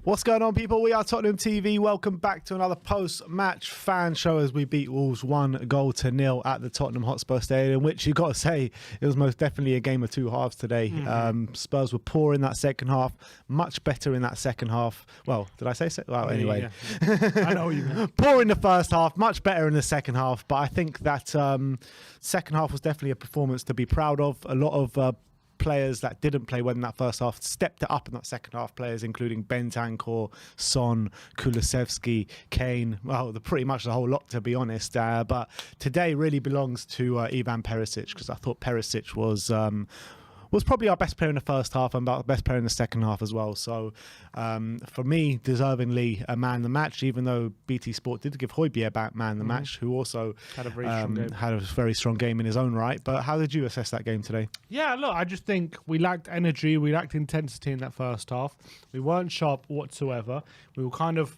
What's going on, people? We are Tottenham TV. Welcome back to another post-match fan show as we beat Wolves 1-0 at the Tottenham Hotspur Stadium, which you got to say, it was most definitely a game of two halves today. Spurs were poor in that second half, much better in that second half. Well, did I say so? Well, anyway. Yeah. I know what you mean. Poor in the first half, much better in the second half. But I think that second half was definitely a performance to be proud of. A lot of players that didn't play well in that first half stepped it up in that second half. Players including Bentancur, Son, Kulusevski, Kane, well, pretty much the whole lot, to be honest. But today really belongs to Ivan Perisic, because I thought Perisic was probably our best player in the first half and about the best player in the second half as well. So for me, deservingly a man of the match, even though BT Sport did give Højbjerg man of the match, who also had a very strong game in his own right. But how did you assess that game today? Yeah, look, I just think we lacked energy, we lacked intensity in that first half. We weren't sharp whatsoever. We were kind of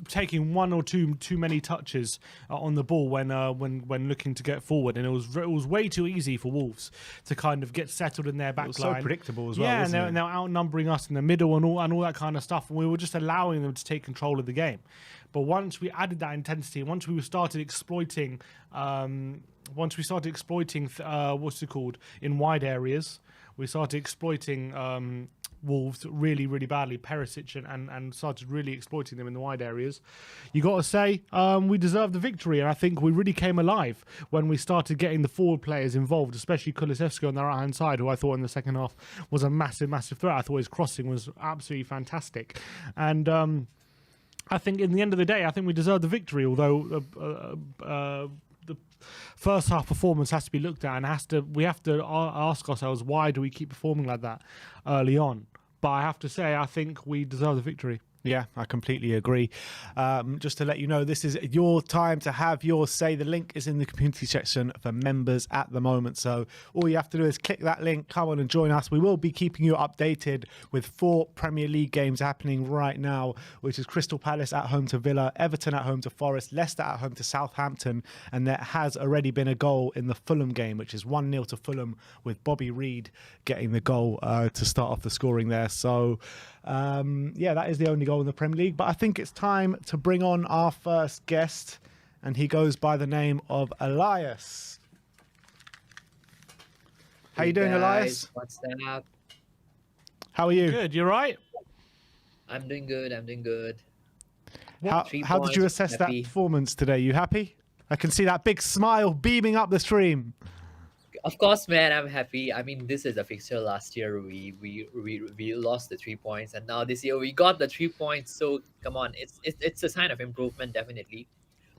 taking one or two many touches on the ball when looking to get forward, and it was way too easy for Wolves to kind of get settled in their back line. It was so predictable as well. Yeah, wasn't and they're outnumbering us in the middle and all that kind of stuff, and we were just allowing them to take control of the game. But once we added that intensity, once we started exploiting, what's it called, in wide areas, we started exploiting Wolves really, really badly, Perisic, and started really exploiting them in the wide areas. You got to say, we deserved the victory, and I think we really came alive when we started getting the forward players involved, especially Kulusevski on the right-hand side, who I thought in the second half was a massive, massive threat. I thought his crossing was absolutely fantastic. And I think in the end of the day, I think we deserved the victory, although the first half performance has to be looked at, and we have to ask ourselves, why do we keep performing like that early on? But I have to say, I think we deserve the victory. Yeah, I completely agree. Just to let you know, this is your time to have your say. The link is in the community section for members at the moment. So all you have to do is click that link, come on and join us. We will be keeping you updated with 4 Premier League games happening right now, which is Crystal Palace at home to Villa, Everton at home to Forest, Leicester at home to Southampton. And there has already been a goal in the Fulham game, which is 1-0 to Fulham, with Bobby Reed getting the goal to start off the scoring there. So yeah, that is the only goal in the Premier League. But I think it's time to bring on our first guest, and he goes by the name of Elias. How you doing, Elias? What's up? How are you? Good, you right? I'm doing good. How did you assess that performance today? You happy? I can see that big smile beaming up the stream. Of course, man, I'm happy. I mean, this is a fixture. Last year we lost the 3 points, and now this year we got the 3 points. So come on, it's a sign of improvement, definitely.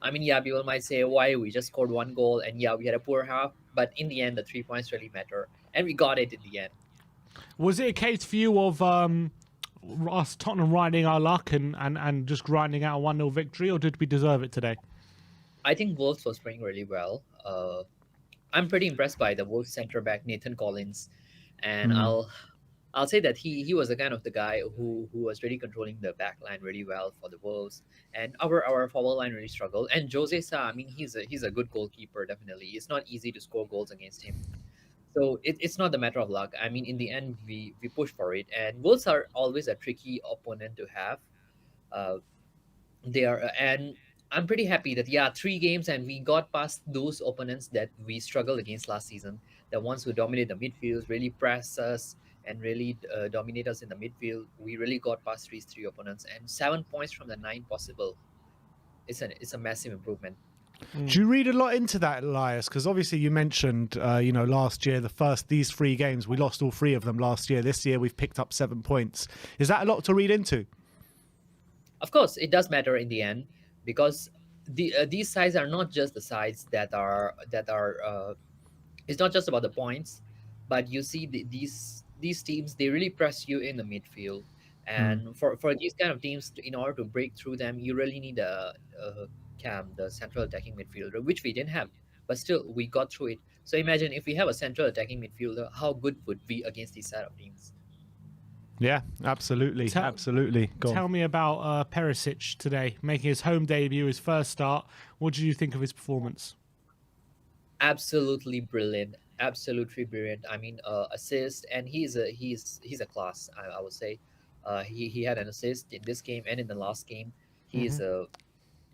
I mean, yeah, people might say, why we just scored 1 goal, and yeah, we had a poor half, but in the end, the 3 points really matter. and we got it in the end. Was it a case for you of us Tottenham riding our luck and just grinding out a 1-0 victory, or did we deserve it today? I think Wolves was playing really well. I'm pretty impressed by the Wolves centre back Nathan Collins, and I'll say that he was the kind of the guy who was really controlling the back line really well for the Wolves, and our forward line really struggled. And Jose Sa, I mean, he's a good goalkeeper. Definitely, it's not easy to score goals against him. So it's not a matter of luck. I mean, in the end, we push for it, and Wolves are always a tricky opponent to have. Uh, they are, and I'm pretty happy that yeah, 3 games and we got past those opponents that we struggled against last season. The ones who dominate the midfield, really press us and really dominate us in the midfield. We really got past these 3 opponents, and 7 points from the 9 possible. It's a massive improvement. Do you read a lot into that, Elias? Because obviously you mentioned, last year, these 3 games, we lost all 3 of them last year. This year we've picked up 7 points. Is that a lot to read into? Of course, it does matter in the end because these sides are not just the sides that are. It's not just about the points, but you see these teams, they really press you in the midfield, and for these kind of teams, in order to break through them, you really need a cam, the central attacking midfielder, which we didn't have, but still we got through it. So imagine if we have a central attacking midfielder, how good would we against these set of teams? Yeah, absolutely. Absolutely. Go on. Tell me about Perisic today, making his home debut, his first start. What did you think of his performance? Absolutely brilliant, absolutely brilliant. I mean, assist, and he's a class. I would say, he had an assist in this game and in the last game. He is a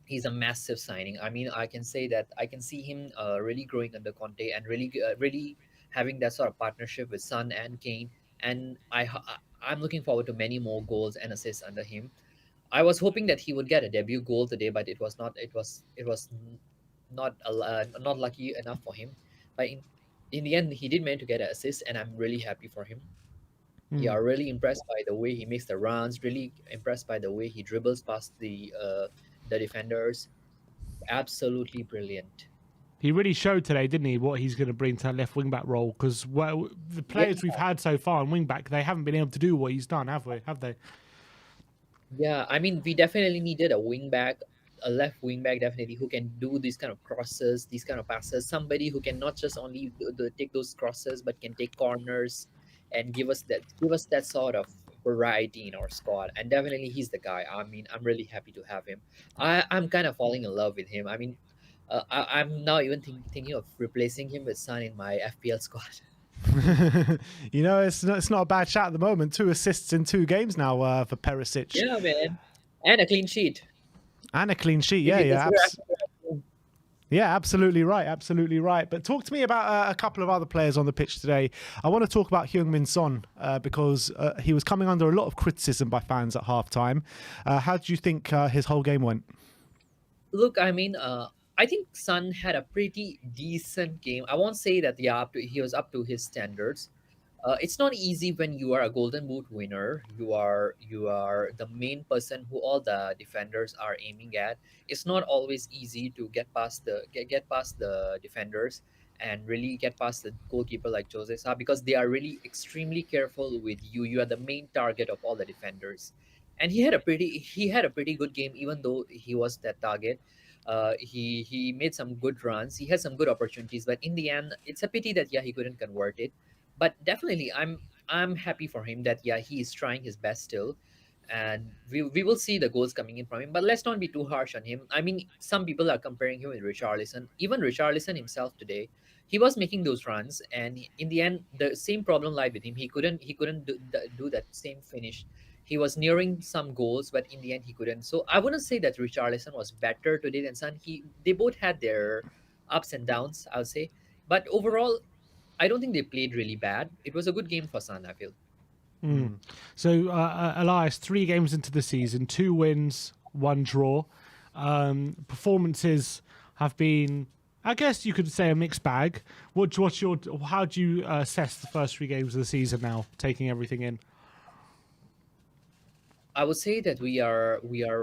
he's a massive signing. I mean, I can say that I can see him really growing under Conte and really having that sort of partnership with Son and Kane. And I'm looking forward to many more goals and assists under him. I was hoping that he would get a debut goal today, but it was not. Not lucky enough for him. But in the end, he did manage to get an assist, and I'm really happy for him. Yeah, really impressed by the way he makes the runs. Really impressed by the way he dribbles past the defenders. Absolutely brilliant. He really showed today, didn't he, what he's going to bring to that left wing back role? Because the players we've had so far in wing back, they haven't been able to do what he's done, have they? Yeah, I mean, we definitely needed a wing back, a left wing back, definitely, who can do these kind of crosses, these kind of passes. Somebody who can not just only take those crosses, but can take corners and give us that sort of variety in our squad. And definitely, he's the guy. I mean, I'm really happy to have him. I'm kind of falling in love with him. I mean, I'm now even thinking of replacing him with Son in my FPL squad. It's not a bad shot at the moment. 2 assists in 2 games now for Perisic. Yeah, man, and a clean sheet. And a clean sheet. If you Yeah. consider- Yeah, absolutely right. Absolutely right. But talk to me about a couple of other players on the pitch today. I want to talk about Heung-min Son because he was coming under a lot of criticism by fans at halftime. How do you think his whole game went? Look, I mean, I think Sun had a pretty decent game. I won't say that he was up to his standards. It's not easy when you are a Golden Boot winner. You are the main person who all the defenders are aiming at. It's not always easy to get past the defenders and really get past the goalkeeper like Jose Sa, because they are really extremely careful with you. You are the main target of all the defenders, and he had a pretty good game, even though he was that target. He made some good runs. He had some good opportunities, but in the end, it's a pity that he couldn't convert it. But definitely, I'm happy for him that he is trying his best still, and we will see the goals coming in from him. But let's not be too harsh on him. I mean, some people are comparing him with Richarlison. Even Richarlison himself today, he was making those runs, and in the end, the same problem lied with him. He couldn't do that same finish. He was nearing some goals, but in the end, he couldn't. So I wouldn't say that Richarlison was better today than Son. They both had their ups and downs, I'll say. But overall, I don't think they played really bad. It was a good game for Son, I feel. So, Elias, 3 games into the season, 2 wins, 1 draw. Performances have been, I guess you could say, a mixed bag. How do you assess the first 3 games of the season now, taking everything in? I would say that we are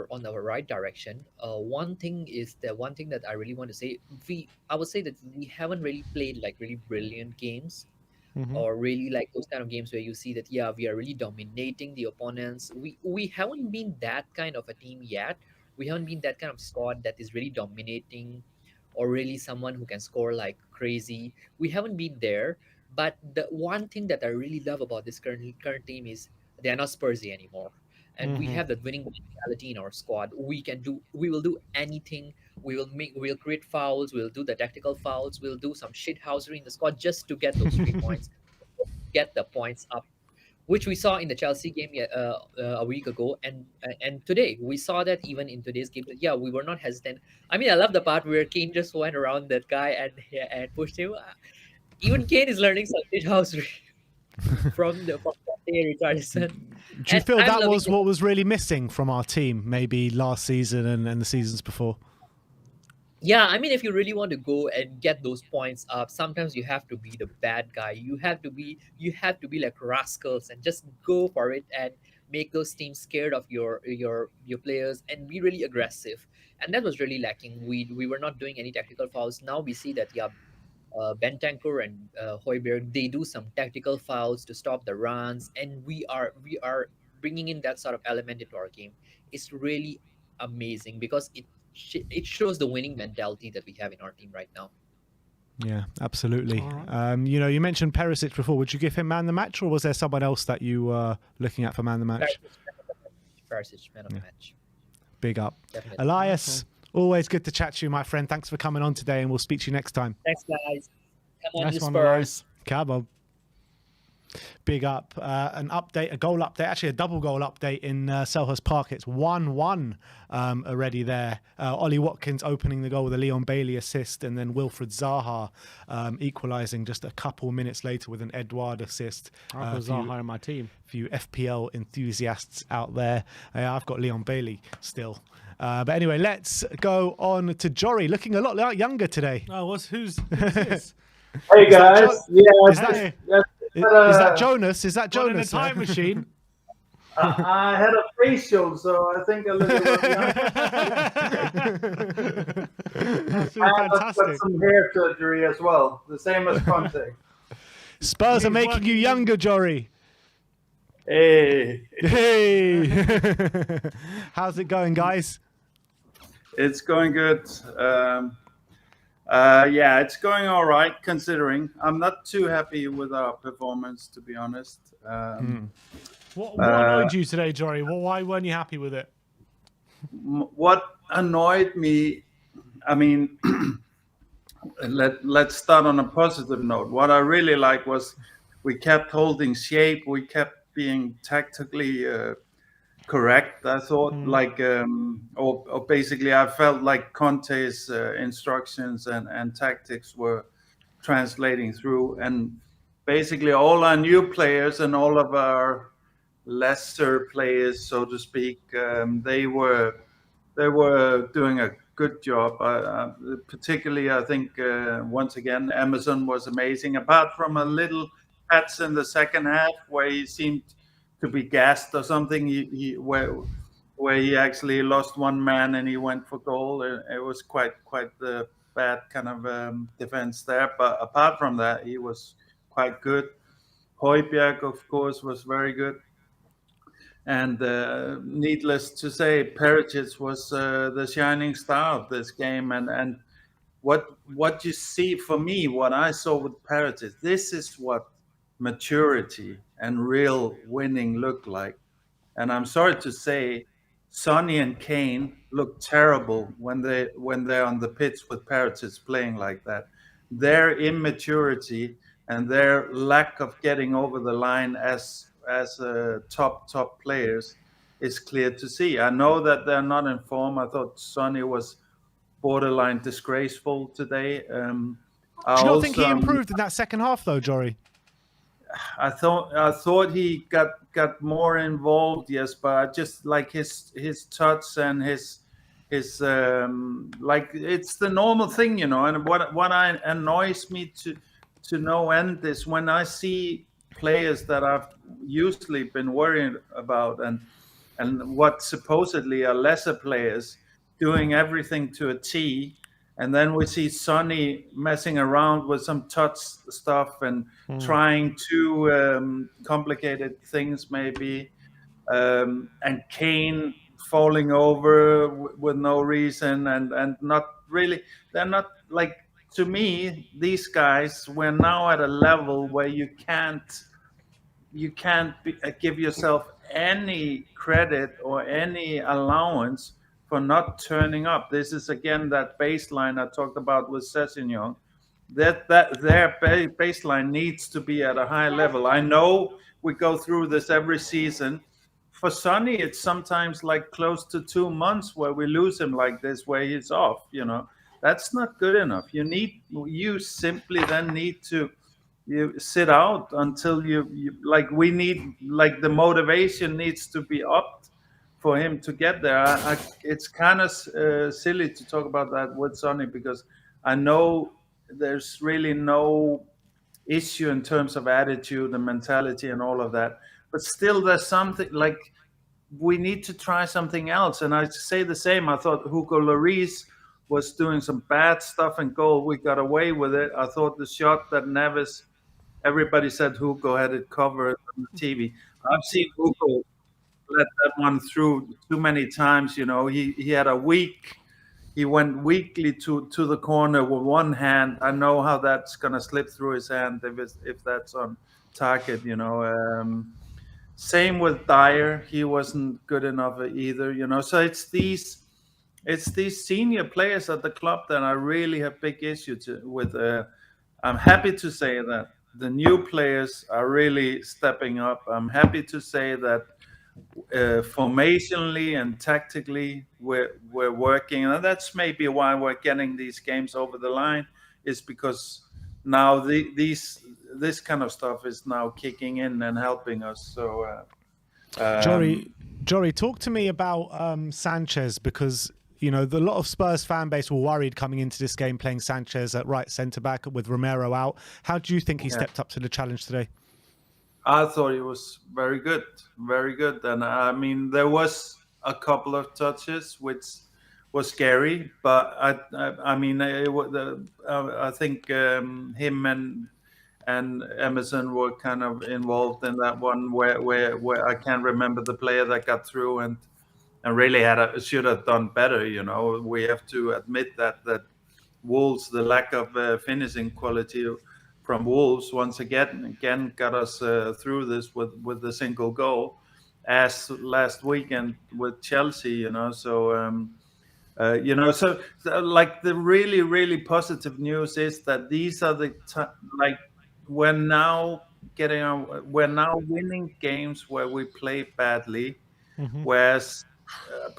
on the right direction. One thing that I really want to say, I would say that we haven't really played like really brilliant games. or really like those kind of games where you see that yeah, we are really dominating the opponents. We haven't been that kind of a team yet. We haven't been that kind of squad that is really dominating, or really someone who can score like crazy. We haven't been there. But the one thing that I really love about this current team is they are not Spursy anymore, and we have that winning mentality in our squad. We will do anything. We'll create fouls. We'll do the tactical fouls. We'll do some shithousery in the squad just to get those 3 points, get the points up, which we saw in the Chelsea game a week ago, and today we saw that even in today's game. That, yeah, we were not hesitant. I mean, I love the part where Kane just went around that guy and pushed him. Even Kane is learning some shithousery from Richarlison, Do you and feel I'm that loving was it. what was really missing from our team, maybe last season and the seasons before? Yeah, I mean, if you really want to go and get those points up, sometimes you have to be the bad guy. You have to be like rascals and just go for it and make those teams scared of your players and be really aggressive. And that was really lacking. We were not doing any tactical fouls. Now we see that yeah, Bentancur and Hoiberg, they do some tactical fouls to stop the runs, and we are bringing in that sort of element into our game. It's really amazing because it shows the winning mentality that we have in our team right now. Yeah, absolutely. All right. You mentioned Perisic before. Would you give him man of the match, or was there someone else that you were looking at for man of the match? Perisic, man of the match, Big up. definitely. Elias, always good to chat to you, my friend. Thanks for coming on today, and we'll speak to you next time. Thanks, guys. Come on, Nice you one, Spurs. Elias. Come on. Big up. An update, a goal update, actually a double goal update in Selhurst Park. It's 1-1 already there. Ollie Watkins opening the goal with a Leon Bailey assist, and then Wilfred Zaha equalising just a couple minutes later with an Edouard assist. I've got Zaha in my team. For you FPL enthusiasts out there. I've got Leon Bailey still. But anyway, let's go on to Jory, looking a lot younger today. Oh, who's this? Hey guys, Is that- Is that Jonas? Is that Got in a Jonas? time machine. I had a facial, so I think a little bit young. That's I have fantastic. got some hair surgery as well, the same as Conte. Spurs are He's making you working- younger, Jory. Hey, Hey. How's it going, guys? It's going good. Yeah, it's going all right, considering. I'm not too happy with our performance, to be honest. What annoyed you today, Jory? Why weren't you happy with it? What annoyed me, I mean, let's start on a positive note. What I really liked was we kept holding shape. We kept being tactically correct. I thought, or basically, I felt like Conte's instructions and tactics were translating through, and basically all our new players and all of our lesser players, so to speak, they were doing a good job. Particularly, I think once again, Emerson was amazing. Apart from a little patch in the second half where he seemed to be gassed or something, where he actually lost one man and he went for goal. It was quite the bad kind of defense there. But apart from that, he was quite good. Højbjerg, of course, was very good. And needless to say, Perisic was the shining star of this game. And what you see, for me, what I saw with Perisic, this is what maturity and real winning look like. And I'm sorry to say, Sonny and Kane look terrible when they're on the pitch with Perisic playing like that. Their immaturity and their lack of getting over the line as top players is clear to see. I know that they're not in form. I thought Sonny was borderline disgraceful today. Do you not think he improved in that second half, though, Jory? I thought he got more involved, yes, but I just like his touch and his like, it's the normal thing, you know. And what annoys me to no end is when I see players that I've usually been worried about and what supposedly are lesser players doing everything to a T and then we see Sonny messing around with some touch stuff and trying to complicated things maybe, and Kane falling over with no reason, and not really. They're not like, to me, these guys. We're now at a level where you can't give yourself any credit or any allowance for not turning up. This is again that baseline I talked about with Sessignon. That their baseline needs to be at a high level. I know we go through this every season. For Sonny, it's sometimes like close to 2 months where we lose him like this, where he's off. That's not good enough. You simply then need to you sit out until you like we need like the motivation needs to be upped for him to get there. It's kind of silly to talk about that with Sonny, because I know there's really no issue in terms of attitude and mentality and all of that, but still there's something like we need to try something else. And I say the same. I thought Hugo Lloris was doing some bad stuff in goal. We got away with it. I thought the shot that Neves, everybody said Hugo had it covered on the TV. I've seen Hugo let that one through too many times. He had a weak. He went weakly to the corner with one hand. I know how that's gonna slip through his hand if that's on target. Same with Dyer. He wasn't good enough either. So it's these senior players at the club that I really have big issue with. I'm happy to say that the new players are really stepping up. I'm happy to say that formationally and tactically we're working, and that's maybe why we're getting these games over the line, is because now this kind of stuff is now kicking in and helping us. So Jory, talk to me about Sanchez, because a lot of Spurs fan base were worried coming into this game playing Sanchez at right centre back with Romero out. How do you think he stepped up to the challenge today? I thought he was very good, very good. And I mean, there was a couple of touches which was scary, but I mean, I think him and Emerson were kind of involved in that one where I can't remember the player that got through and really should have done better. We have to admit that Wolves, the lack of finishing quality from Wolves once again got us through this with the single goal, as last weekend with Chelsea. So like the really, really positive news is that these are like we're now winning games where we play badly, whereas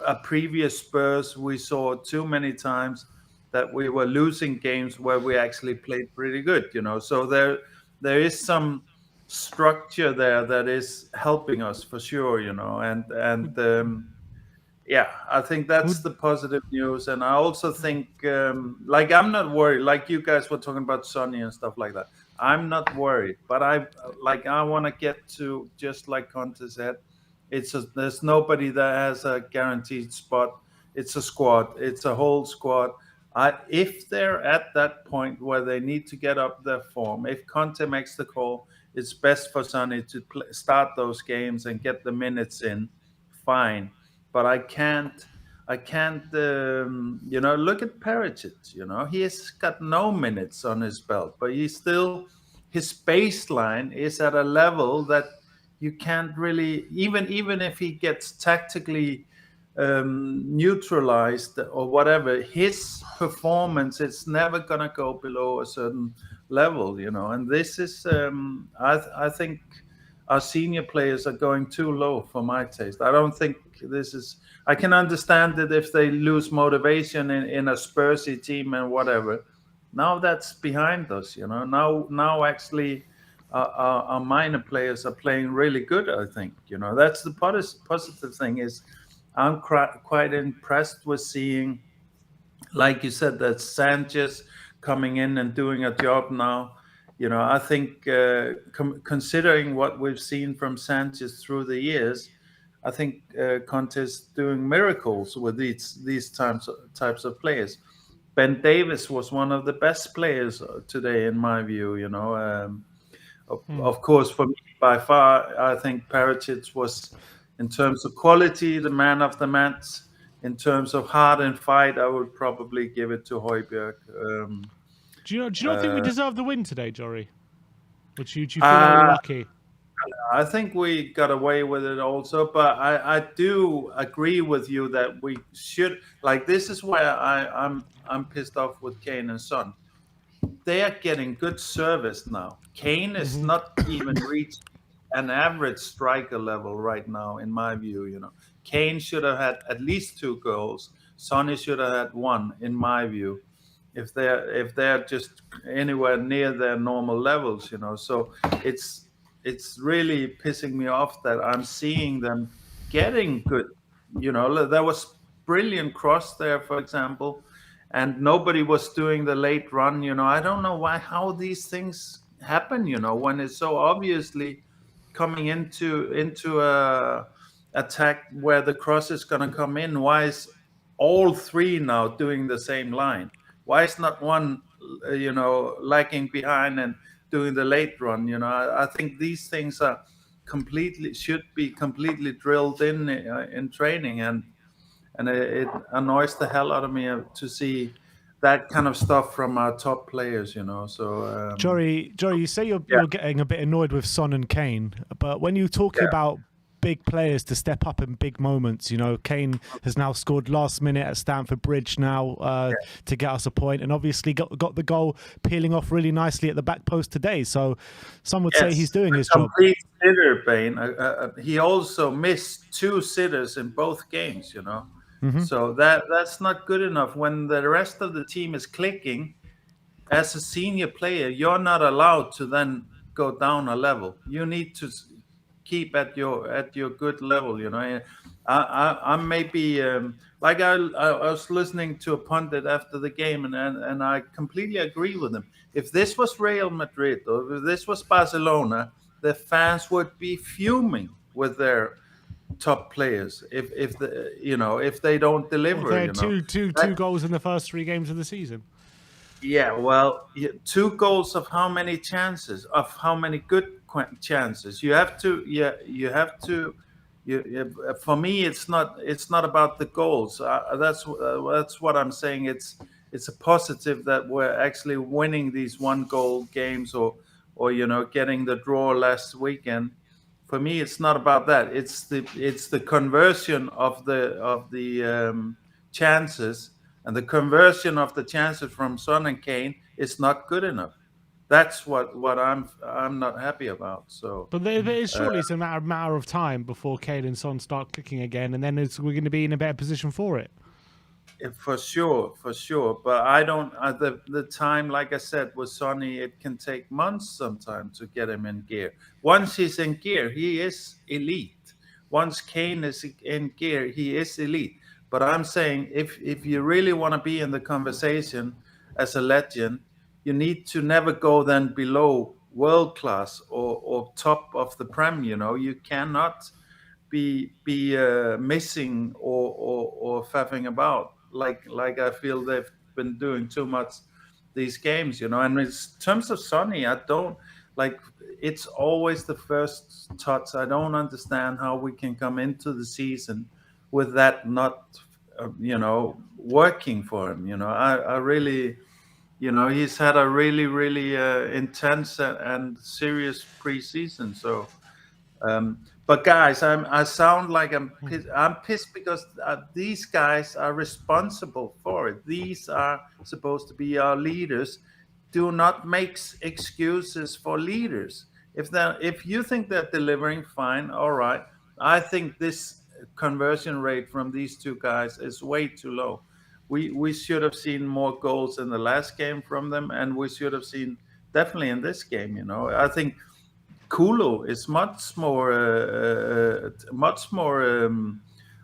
a previous Spurs we saw too many times that we were losing games where we actually played pretty good. So there is some structure there that is helping us for sure. Yeah, I think that's the positive news. And I also think, like, I'm not worried. Like you guys were talking about Sonny and stuff like that. I'm not worried, but I want to get to, just like Conte said, there's nobody that has a guaranteed spot. It's a squad. It's a whole squad. If they're at that point where they need to get up their form, if Conte makes the call, it's best for Sonny to start those games and get the minutes in. Fine. But I can't. Look at Perisic. He has got no minutes on his belt, but his baseline is at a level that you can't really, even if he gets tactically neutralized or whatever, his performance is never gonna go below a certain level. And this is, I think our senior players are going too low for my taste. I don't think this is. I can understand it if they lose motivation in a Spursy team and whatever. Now that's behind us. Now actually our minor players are playing really good. I think that's the positive thing. Is I'm quite impressed with seeing, like you said, that Sanchez coming in and doing a job now. I think considering what we've seen from Sanchez through the years, I think Conte's doing miracles with these types of players. Ben Davis was one of the best players today, in my view. Of course, for me, by far, I think Perisic was, in terms of quality, the man of the match. In terms of heart and fight, I would probably give it to Højbjerg. Do you not think we deserved the win today, Jory? Or do you feel like Uh, we're lucky? I think we got away with it also, but I do agree with you that we should, like, this is why I'm pissed off with Kane and Son. They are getting good service now. Kane is not even reached an average striker level right now, in my view. Kane should have had at least 2 goals. Sonny should have had 1, in my view. If they're just anywhere near their normal levels. So it's really pissing me off that I'm seeing them getting good. There was brilliant cross there, for example, and nobody was doing the late run. I don't know how these things happen. When it's so obviously coming into a attack where the cross is going to come in. Why is all 3 now doing the same line? Why is not one, lagging behind and doing the late run? I think these things should be completely drilled in training, and it annoys the hell out of me to see that kind of stuff from our top players. So Jory, you say yeah. you're getting a bit annoyed with Son and Kane, but when you're talking Yeah. about big players to step up in big moments, Kane has now scored last minute at Stamford Bridge now to get us a point, and obviously got the goal peeling off really nicely at the back post today. So some would say he's doing his job. Complete sitter, Bane. He also missed 2 sitters in both games. So that's not good enough. When the rest of the team is clicking, as a senior player, you're not allowed to then go down a level. You need to keep at your good level. I'm maybe like I was listening to a pundit after the game, and I completely agree with him. If this was Real Madrid or if this was Barcelona, the fans would be fuming with their top players if they don't deliver. They had two goals in the first 3 games of the season. Yeah, well, 2 goals of how many chances? Of how many good chances? You have to. Yeah, you have to. For me, it's not about the goals. That's what I'm saying. It's a positive that we're actually winning these 1-goal games, or getting the draw last weekend. For me, it's not about that. It's the conversion of the chances, and the conversion of the chances from Son and Kane is not good enough. That's what I'm not happy about. So, but surely it's a matter of time before Kane and Son start clicking again, and then we're going to be in a better position for it. For sure. But I don't. The time, like I said, with Sonny, it can take months sometimes to get him in gear. Once he's in gear, he is elite. Once Kane is in gear, he is elite. But I'm saying, if you really want to be in the conversation as a legend, you need to never go then below world class or top of the Prem. You cannot be missing or faffing about like I feel they've been doing too much these games. And in terms of Sonny, I don't like. It's always the first touch. I don't understand how we can come into the season with that not working for him. I really, he's had a really, really intense and serious preseason. So but guys, I sound like I'm pissed. I'm pissed because these guys are responsible for it. These are supposed to be our leaders. Do not make excuses for leaders. If you think they're delivering, fine, all right. I think this conversion rate from these 2 guys is way too low. We should have seen more goals in the last game from them, and we should have seen definitely in this game. I think Kulo is much more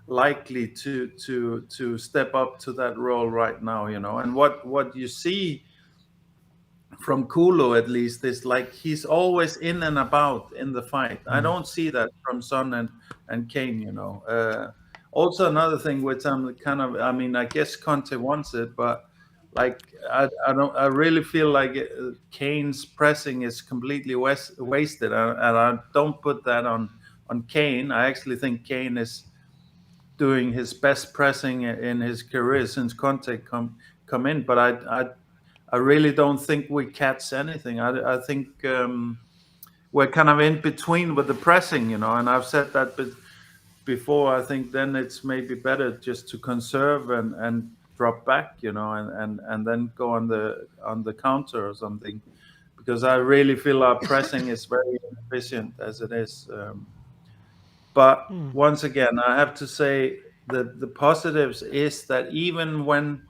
likely to step up to that role right now. And what you see from Kulo, at least, is like he's always in and about in the fight. I don't see that from Son and Kane. Also, another thing which I'm kind of, I mean, I guess Conte wants it, but like I don't. I really feel like Kane's pressing is completely wasted, and I don't put that on Kane. I actually think Kane is doing his best pressing in his career since Conte come in. But I really don't think we catch anything. I think we're kind of in between with the pressing, and I've said that before. I think then it's maybe better just to conserve and drop back, and then go on the counter or something, because I really feel our pressing is very inefficient as it is. But once again, I have to say that the positives is that even when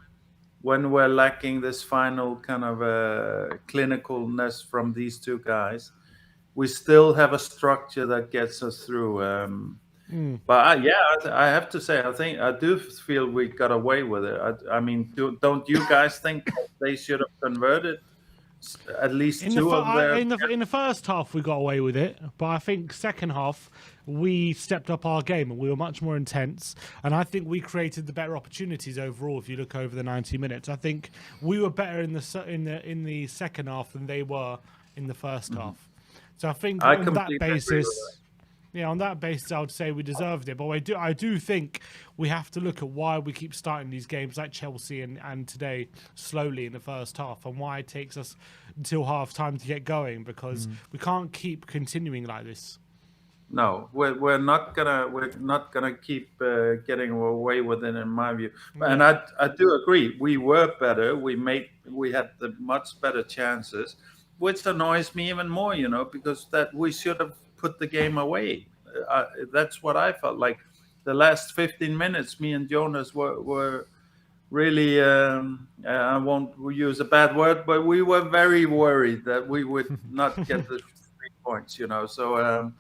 we're lacking this final kind of clinicalness from these two guys, we still have a structure that gets us through. But I have to say, I do feel we got away with it. I mean, don't you guys think they should have converted at least two of their? In the first half, we got away with it, but I think second half we stepped up our game and we were much more intense. And I think we created the better opportunities overall. If you look over the 90 minutes, I think we were better in the second half than they were in the first half. So I think on that basis. Yeah, on that basis, I would say we deserved it. But I do think we have to look at why we keep starting these games like Chelsea and today slowly in the first half, and why it takes us until half time to get going, because we can't keep continuing like this. No, we're not gonna keep getting away with it, in my view. And I do agree. We were better. We had the much better chances, which annoys me even more. Because that we should have put the game away. That's what I felt like. The last 15 minutes, me and Jonas were really, I won't use a bad word, but we were very worried that we would not get the 3 points, So,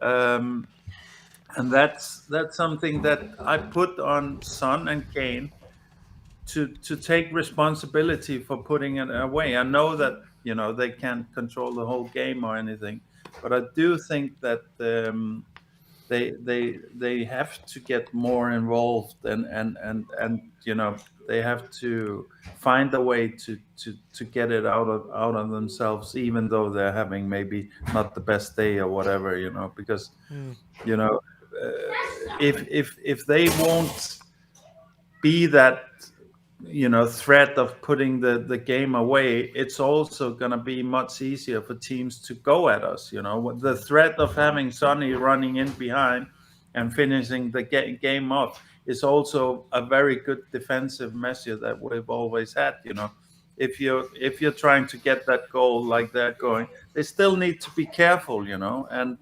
and that's something that I put on Son and Kane to take responsibility for putting it away. I know that they can't control the whole game or anything, but I do think that they have to get more involved, and they have to find a way to get it out of themselves, even though they're having maybe not the best day or whatever, because if they won't be that threat of putting the game away, it's also going to be much easier for teams to go at us. The threat of having Sonny running in behind and finishing the game off is also a very good defensive measure that we've always had. If you're trying to get that goal like that going, they still need to be careful. And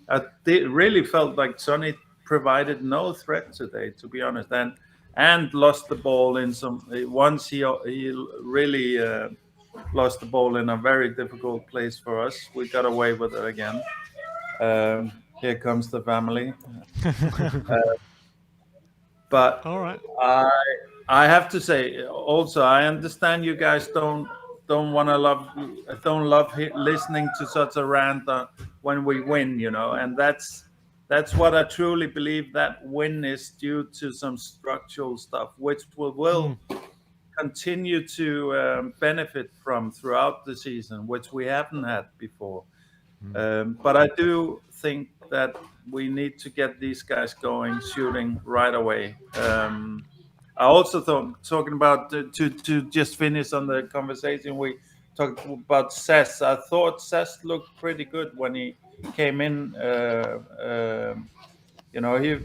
I really felt like Sonny provided no threat today, to be honest, and lost the ball in once he really lost the ball in a very difficult place for us. We got away with it again. Here comes the family. But all right. I have to say also, I understand you guys don't love listening to such a rant when we win, and that's what I truly believe. That win is due to some structural stuff, which will continue to benefit from throughout the season, which we haven't had before. But I do think that we need to get these guys going, shooting right away. I also thought, talking about to just finish on the conversation, we talked about Cess. I thought Cess looked pretty good when he came in. He,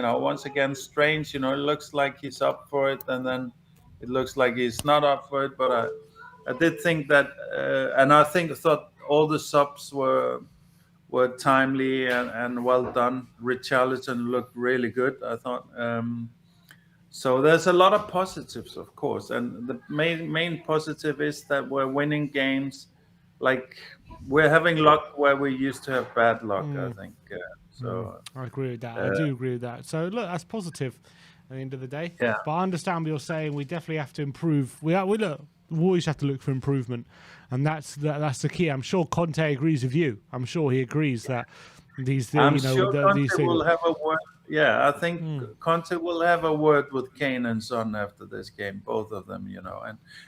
once again, strange. It looks like he's up for it, and then it looks like he's not up for it. But I did think that, and I thought all the subs were timely and well done. Richarlison looked really good, I thought. So there's a lot of positives, of course, and the main positive is that we're winning games. Like, we're having luck where we used to have bad luck, I think. I agree with that. I do agree with that. So look, that's positive at the end of the day. Yeah. But I understand what you're saying. We definitely have to improve. We always have to look for improvement, and that's the key. I'm sure Conte agrees with you. I'm sure he agrees that these things. I'm sure Conte will have a word Yeah, I think Conte will have a word with Kane and Son after this game, both of them,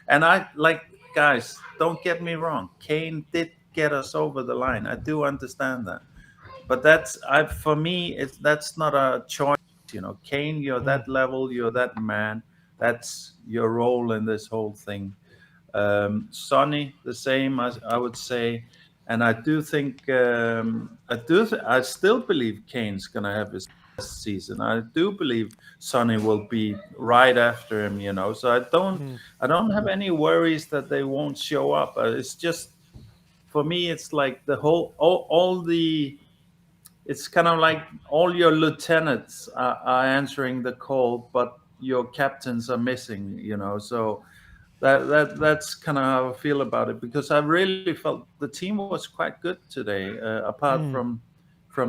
and I like, guys, don't get me wrong, Kane did get us over the line. I do understand that, but for me, that's not a choice. Kane, you're that level, you're that man. That's your role in this whole thing. Sonny, the same, I would say, and I do think I still believe Kane's gonna have his best season. I do believe Sonny will be right after him. So I don't have any worries that they won't show up. It's just, for me, it's like the whole all the it's kind of like all your lieutenants are answering the call, but your captains are missing. So that's kind of how I feel about it, because I really felt the team was quite good today, apart from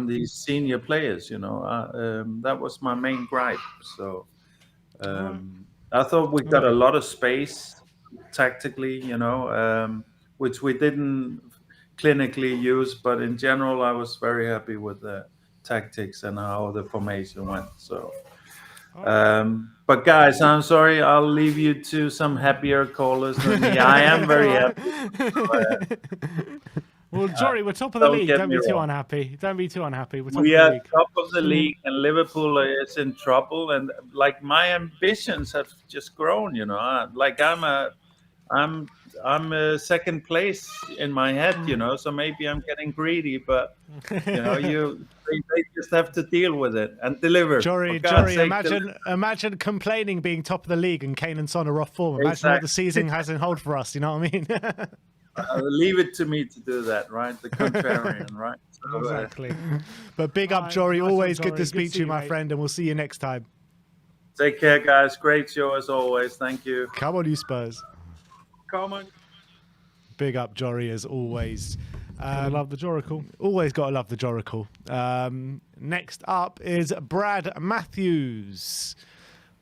the senior players. That was my main gripe. So I thought we got a lot of space tactically, which we didn't clinically use, but in general, I was very happy with the tactics and how the formation went. So. But guys, I'm sorry, I'll leave you to some happier callers than me. I am very happy. Well, Jory, we're top of the Don't league. get Don't me be too wrong. unhappy. Don't be too unhappy. We're top We of the are league. top of the league, and Liverpool is in trouble. And like, my ambitions have just grown. Like, I'm second place in my head. So maybe I'm getting greedy, but they just have to deal with it and deliver. Jory, For God's sake, imagine complaining being top of the league and Kane and Son are off form. Imagine what the season has in hold for us. You know what I mean? leave it to me to do that, right? The contrarian, right? So, Exactly. But big up, Jory. Nice one, Always good Jory. to speak to you, my mate. friend, and we'll see you next time. take care, guys. Great show as always. Thank you. Come on, you Spurs. Come on. Big up, Jory, as always. I love the Joracle. Always got to love the Joracle. Next up is Brad Matthews.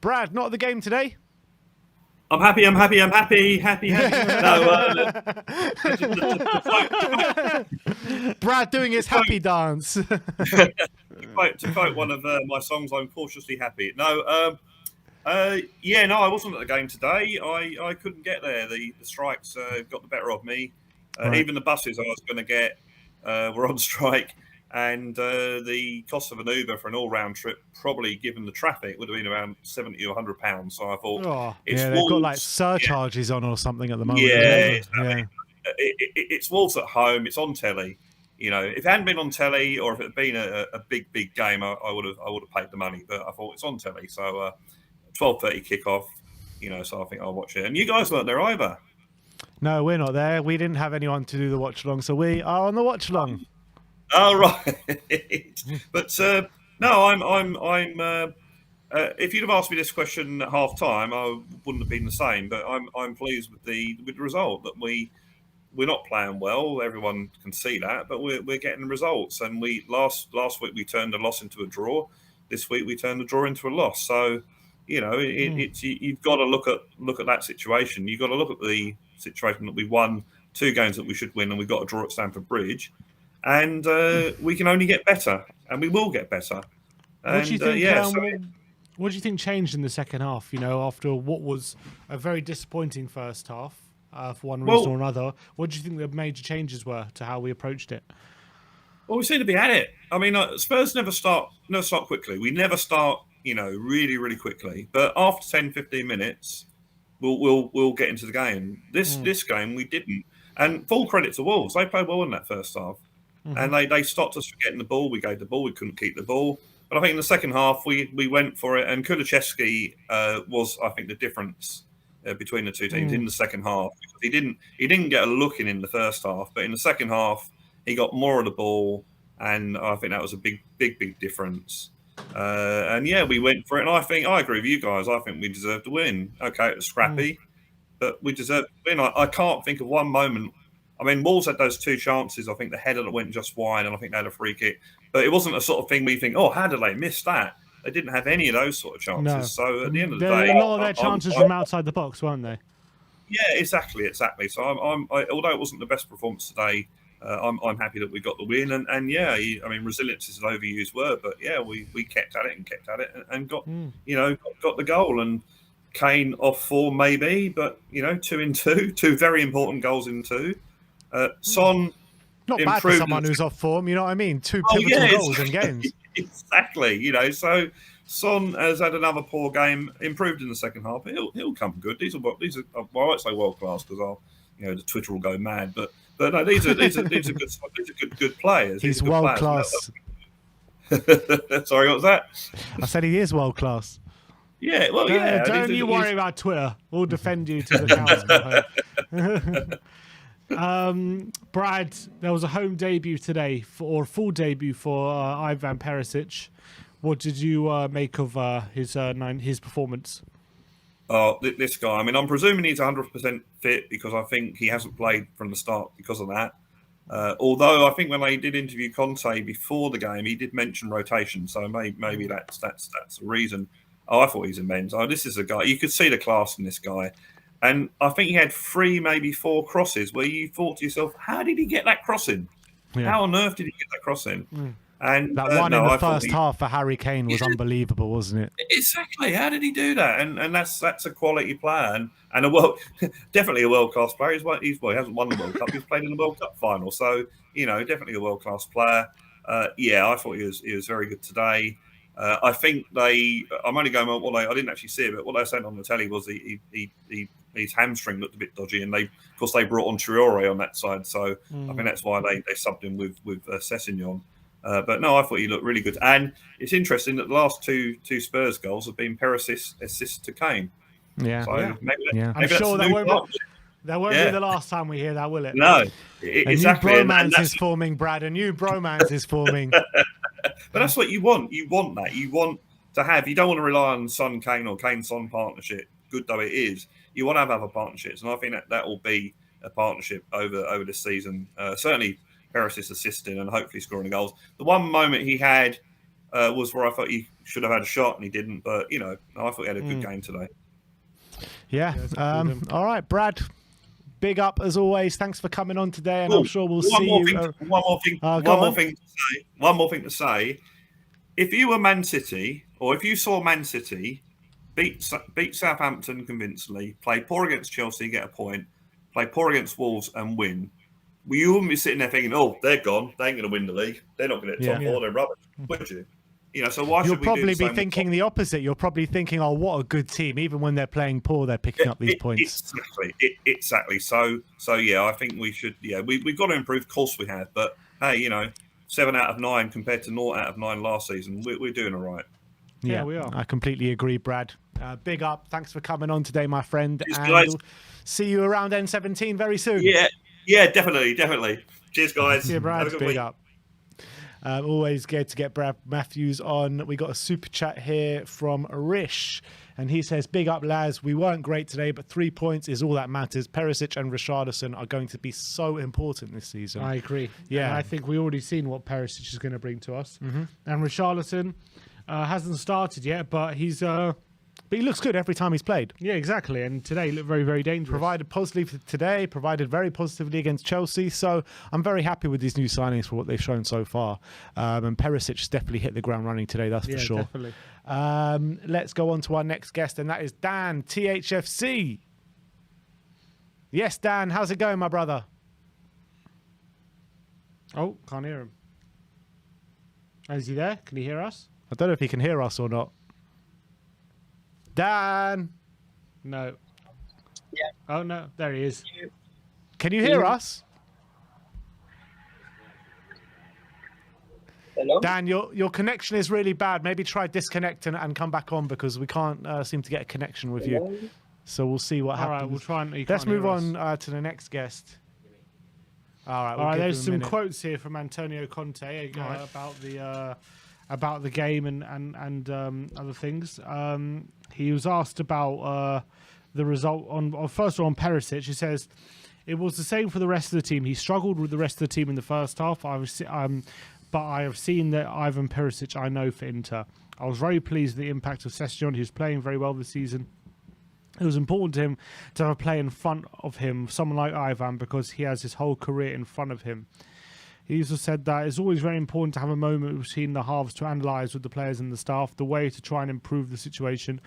Brad, not at the game today? I'm happy. No, Brad doing his happy dance. to quote one of my songs, I'm cautiously happy. No, I wasn't at the game today. I couldn't get there. The strikes got the better of me. Right. Even the buses I was going to get were on strike, and the cost of an Uber for an all-round trip, probably given the traffic, would have been around £70 or £100. So I thought, it's they've Wolves. got like surcharges on or something at the moment. Yeah, it's Wolves at home. It's on telly. If it hadn't been on telly, or if it had been a big game, I would have paid the money. But I thought it's on telly, so 12:30 kickoff. So I think I'll watch it. And you guys weren't there either. No, we're not there. We didn't have anyone to do the watch along, so we are on the watch along. Oh right, but no, I'm. If you'd have asked me this question at half time, I wouldn't have been the same. But I'm pleased with the result, that we're not playing well. Everyone can see that, but we're getting results. And we last week we turned a loss into a draw. This week we turned a draw into a loss. So it's you've got to look at that situation. You've got to look at the situation that we won 2 games that we should win, and we've got to draw at Stamford Bridge. And we can only get better, and we will get better. What do you think? What do you think changed in the second half? After what was a very disappointing first half, for one reason or another. What do you think the major changes were to how we approached it? Well, we seem to be at it. I mean, Spurs never start quickly. We never start, really, really quickly. But after 10, 15 minutes, we'll get into the game. This game we didn't. And full credit to Wolves. They played well in that first half. And they stopped us from getting the ball. We gave the ball. We couldn't keep the ball. But I think in the second half, we went for it. And Kulusevski was, I think, the difference between the two teams in the second half. He didn't get a look in the first half. But in the second half, he got more of the ball. And I think that was a big difference. We went for it. And I agree with you guys. I think we deserved to win. Okay, it was scrappy. But we deserved to win. I can't think of one moment. I mean, Wolves had those 2 chances. I think the header that went just wide, and I think they had a free kick. But it wasn't a sort of thing where you think, oh, how did they miss that? They didn't have any of those sort of chances. No. So at the end of the day, a lot of their chances from outside the box, weren't they? Yeah, exactly. So although it wasn't the best performance today, I'm happy that we got the win, and yeah, I mean, resilience is an overused word, but yeah, we kept at it and got got the goal. And Kane off form maybe, but 2 in 2, 2 very important goals in 2. Son Not bad for improved someone who's off form, you know what I mean? 2 Oh, pivotal yeah, goals in games. Exactly, so Son has had another poor game, improved in the second half. He'll come good. These are well, I won't say world class because the Twitter will go mad, but no, these are good players. He's world class. Sorry, what was that? I said he is world class. Yeah, well, yeah. Don't you worry about Twitter. We'll defend you to the cows. Brad, there was a home debut today, or a full debut for Ivan Perisic. What did you make of his performance? Oh, this guy. I mean, I'm presuming he's 100% fit because I think he hasn't played from the start because of that. Although I think when they did interview Conte before the game, he did mention rotation, so maybe that's the reason. Oh, I thought he was immense. Oh, this is a guy. You could see the class in this guy. And I think he had 3, maybe 4 crosses where you thought to yourself, how did he get that cross in? Yeah. How on earth did he get that cross in? And that one in the first half for Harry Kane was unbelievable, wasn't it? Exactly. How did he do that? And that's a quality player and definitely a world class player. He hasn't won the World Cup. He's played in the World Cup final, so definitely a world class player. I thought he was very good today. I think I'm only going on I didn't actually see it, but what they were saying on the telly was his hamstring looked a bit dodgy, and of course they brought on Traore on that side, so I think that's why they subbed him with Sessegnon. But no, I thought he looked really good. And it's interesting that the last two Spurs goals have been Perisic's assists to Kane. Yeah. So maybe I'm sure that won't be the last time we hear that, will it? No. Exactly. A new bromance is forming, Brad. A new bromance is forming. But that's what you want. You want that. You want to have. You don't want to rely on Son Kane or Kane Son partnership, good though it is. You want to have other partnerships. And I think that will be a partnership over this season. Certainly Perisic assisting and hopefully scoring the goals. The one moment he had was where I thought he should have had a shot and he didn't. But, I thought he had a good game today. Yeah. All right, Brad. Big up as always. Thanks for coming on today, and I'm sure we'll see you. One more thing to say. If you were Man City, or if you saw Man City beat Southampton convincingly, play poor against Chelsea, get a point, play poor against Wolves and win, you wouldn't be sitting there thinking, "Oh, they're gone. They ain't going to win the league. They're not going to get top 4. They're rubbish." Would you? So why should we do the same? You'll probably be thinking the opposite. You're probably thinking, "Oh, what a good team! Even when they're playing poor, they're picking up these points." Exactly. So yeah, I think we should. Yeah, we've got to improve. Of course, we have. But hey, 7 out of 9 compared to 0 out of 9 last season. We're doing all right. Yeah, we are. I completely agree, Brad. Big up. Thanks for coming on today, my friend. Cheers, and guys. We'll see you around N17 very soon. Yeah, definitely. Cheers, guys. See you, Brad. Have a good Big week. up. Always good to get Brad Matthews on. We got a super chat here from Rish, and he says, "Big up, lads. We weren't great today, but 3 points is all that matters. Perisic and Richarlison are going to be so important this season." I agree. Yeah, and I think we already seen what Perisic is going to bring to us. And Richarlison hasn't started yet, but he's. But he looks good every time he's played. Yeah, exactly. And today looked very, very dangerous. Provided positively today, provided very positively against Chelsea. So I'm very happy with these new signings for what they've shown so far. And Perisic has definitely hit the ground running today, that's for sure. Definitely. Let's go on to our next guest, and that is Dan, THFC. Yes, Dan, how's it going, my brother? Oh, can't hear him. Is he there? Can he hear us? I don't know if he can hear us or not. Dan! No. Yeah. Oh, no. There he is. Can you hear us? Hello? Dan, your connection is really bad. Maybe try disconnect and come back on, because we can't seem to get a connection with you. So we'll see what happens. All right, we'll try and... Let's move on to the next guest. All right, we'll there's some quotes here from Antonio Conte about the game and other things. He was asked about the result on first of all on Perisic. He says, "It was the same for the rest of the team. He struggled with the rest of the team in the first half. But I have seen that Ivan Perisic I know for Inter. I was very pleased with the impact of Sessegnon. He was playing very well this season. it was important to him to have a player in front of him, someone like Ivan, because he has his whole career in front of him. He also said that it's always very important to have a moment between the halves to analyse with the players and the staff the way to try and improve the situation.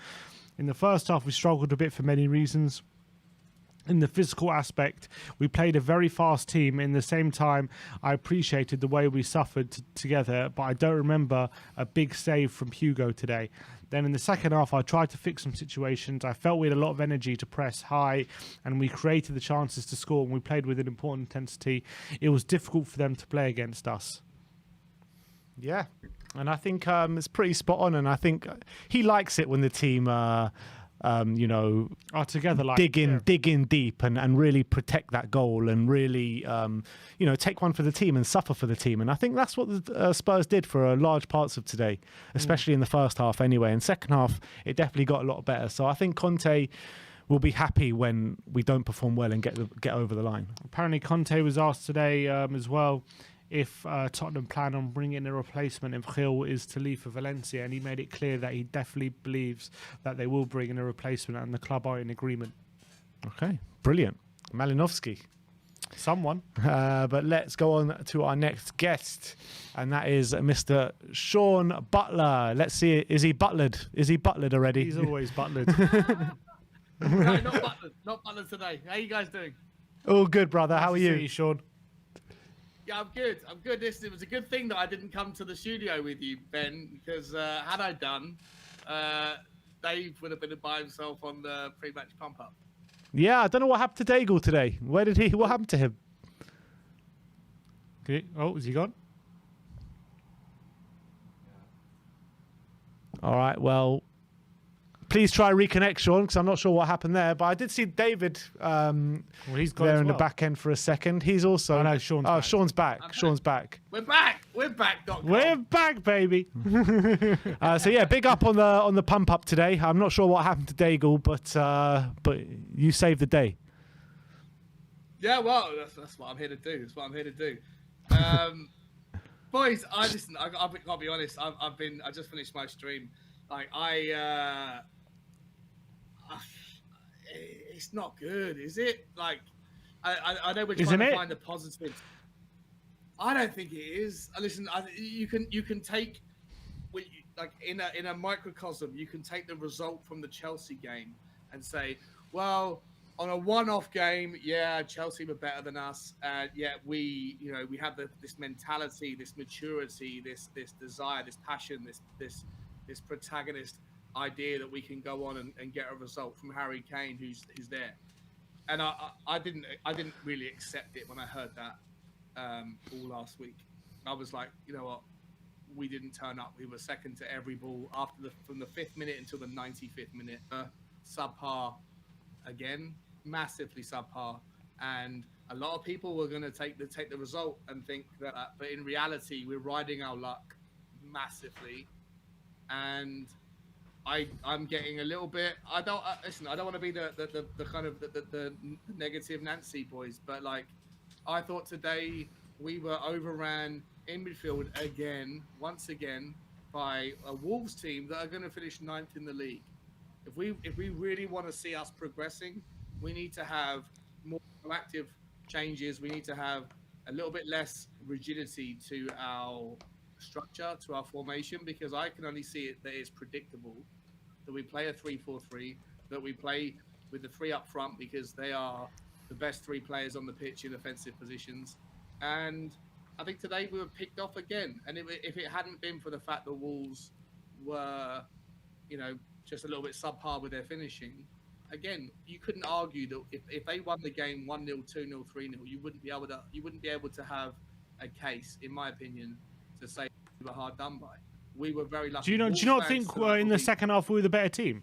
In the first half, we struggled a bit for many reasons. In the physical aspect, we played a very fast team. In the same time, I appreciated the way we suffered together, but I don't remember a big save from Hugo today. Then in the second half, I tried to fix some situations. I felt we had a lot of energy to press high, and we created the chances to score, and we played with an important intensity. It was difficult for them to play against us. Yeah, and I think it's pretty spot on, and I think he likes it when the team Are together, like dig in deep and really protect that goal and really take one for the team and suffer for the team. And I think that's what the Spurs did for large parts of today, especially in the first half anyway. In second half, it definitely got a lot better. So I think Conte will be happy when we don't perform well and get over the line. Apparently, Conte was asked today as well if Tottenham plan on bringing a replacement if Gil is to leave for Valencia, and he made it clear that he definitely believes that they will bring in a replacement and the club are in agreement. Okay, brilliant. Malinovsky. Someone. But let's go on to our next guest, and that is Mr. Sean Butler. Let's see, is he butlered? Is he butlered already? He's always butlered. No, not butlered today. How you guys doing? All good, brother. How are Nice to see you? you, Sean? Yeah, I'm good. Listen, it was a good thing that I didn't come to the studio with you, Ben, because had I done, Dave would have been by himself on the pre-match pump-up. Yeah, I don't know what happened to Daigle today. What happened to him? Okay. Oh, is he gone? All right, well, please try reconnect, Sean, because I'm not sure what happened there. But I did see David He's gone there as in the well. back end for a second. He's also... Oh, no, Sean's oh, back. Sean's back. I'm Sean's back. We're back. Doc. We're back, baby. So yeah, big up on the pump up today. I'm not sure what happened to Daigle, but you saved the day. Yeah, well, that's what I'm here to do. Boys, I'll be honest. I just finished my stream. Like it's not good, is it? Like, I know we're trying to find the positives. I don't think it is. Listen, you can take, like in a microcosm, you can take the result from the Chelsea game and say, well, on a one-off game, yeah, Chelsea were better than us, and yet we have this mentality, this maturity, this desire, this passion, this protagonist idea that we can go on and get a result from Harry Kane, who's there. And I didn't really accept it when I heard that all last week. I was like, you know what, we didn't turn up. We were second to every ball from the 5th minute until the 95th minute. Subpar again, massively subpar. And a lot of people were going to take the result and think that, but in reality, we're riding our luck massively. And I'm getting a little bit. I don't want to be the kind of the negative Nancy boys, but like, I thought today we were overran in midfield once again, by a Wolves team that are going to finish 9th in the league. If we really want to see us progressing, we need to have more proactive changes. We need to have a little bit less rigidity to our structure, to our formation, because I can only see it that it's predictable, that we play a 3-4-3, that we play with the 3 up front because they are the best 3 players on the pitch in offensive positions. And I think today we were picked off again. And if it hadn't been for the fact that Wolves were, just a little bit subpar with their finishing, again, you couldn't argue that if they won the game 1-0, 2-0, 3-0, you wouldn't be able to have a case, in my opinion, to say we were hard done by. We were very lucky. Do you not think in the second half we were the better team?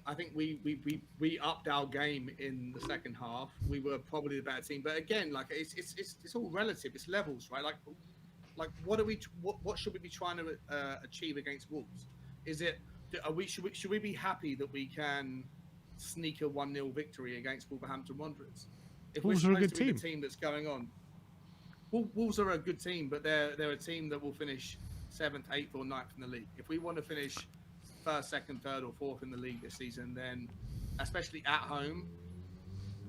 I think we upped our game in the second half. We were probably the better team, but again, like it's all relative. It's levels, right? Like what should we be trying to achieve against Wolves? Should we be happy that we can sneak a 1-0 victory against Wolverhampton Wanderers? If Wolves we're are a good supposed to be team. the team that's going on, Wolves are a good team, but they're a team that will finish 7th, 8th, or 9th in the league. If we want to finish first, second, third, or fourth in the league this season, then especially at home,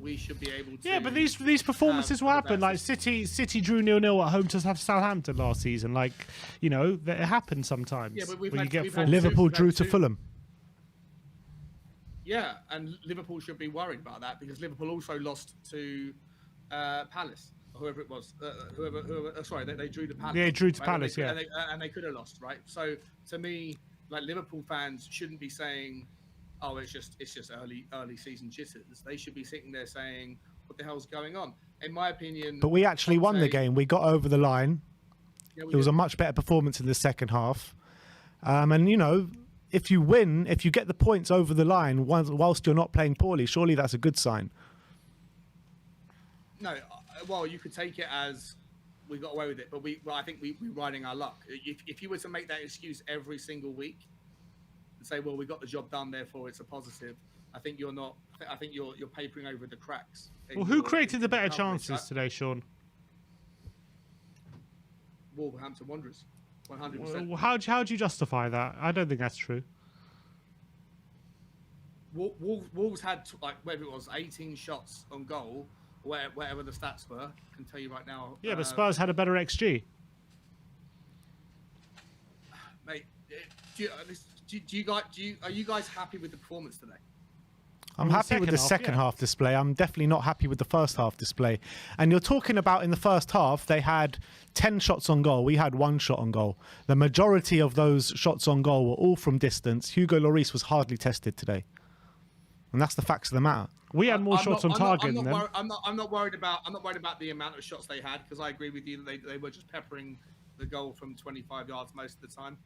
we should be able to. Yeah, but these performances will happen. Like City drew 0-0 at home to Southampton last season. Like, you know, that it happens sometimes. Yeah, but Liverpool drew to Fulham. Yeah, and Liverpool should be worried about that because Liverpool also lost to Palace, or whoever it was. Whoever. Sorry, they drew to Palace. Yeah, drew to right? Palace. And they could have lost, right? So to me, like Liverpool fans shouldn't be saying, "Oh, it's just early season jitters." They should be sitting there saying, "What the hell's going on?" In my opinion. But we actually won the game. We got over the line. Yeah, it was a much better performance in the second half, and you know. If you win, if you get the points over the line whilst you're not playing poorly, surely that's a good sign. No, well, you could take it as we got away with it, but I think we're riding our luck. If you were to make that excuse every single week and say, well, we got the job done, therefore it's a positive, I think you're not. I think you're papering over the cracks. Well, who created the better chances today, Sean? Wolverhampton Wanderers. 100%. Well, how do you justify that? I don't think that's true. Wolves had like whether it was 18 shots on goal, whatever the stats were. I can tell you right now. Yeah, but Spurs had a better XG. Mate, are you guys happy with the performance today? I'm happy with the second half display. I'm definitely not happy with the first half display. And you're talking about in the first half, they had 10 shots on goal. We had 1 shot on goal. The majority of those shots on goal were all from distance. Hugo Lloris was hardly tested today. And that's the facts of the matter. We had more shots on target than them. I'm not worried about the amount of shots they had because I agree with you that they were just peppering the goal from 25 yards most of the time.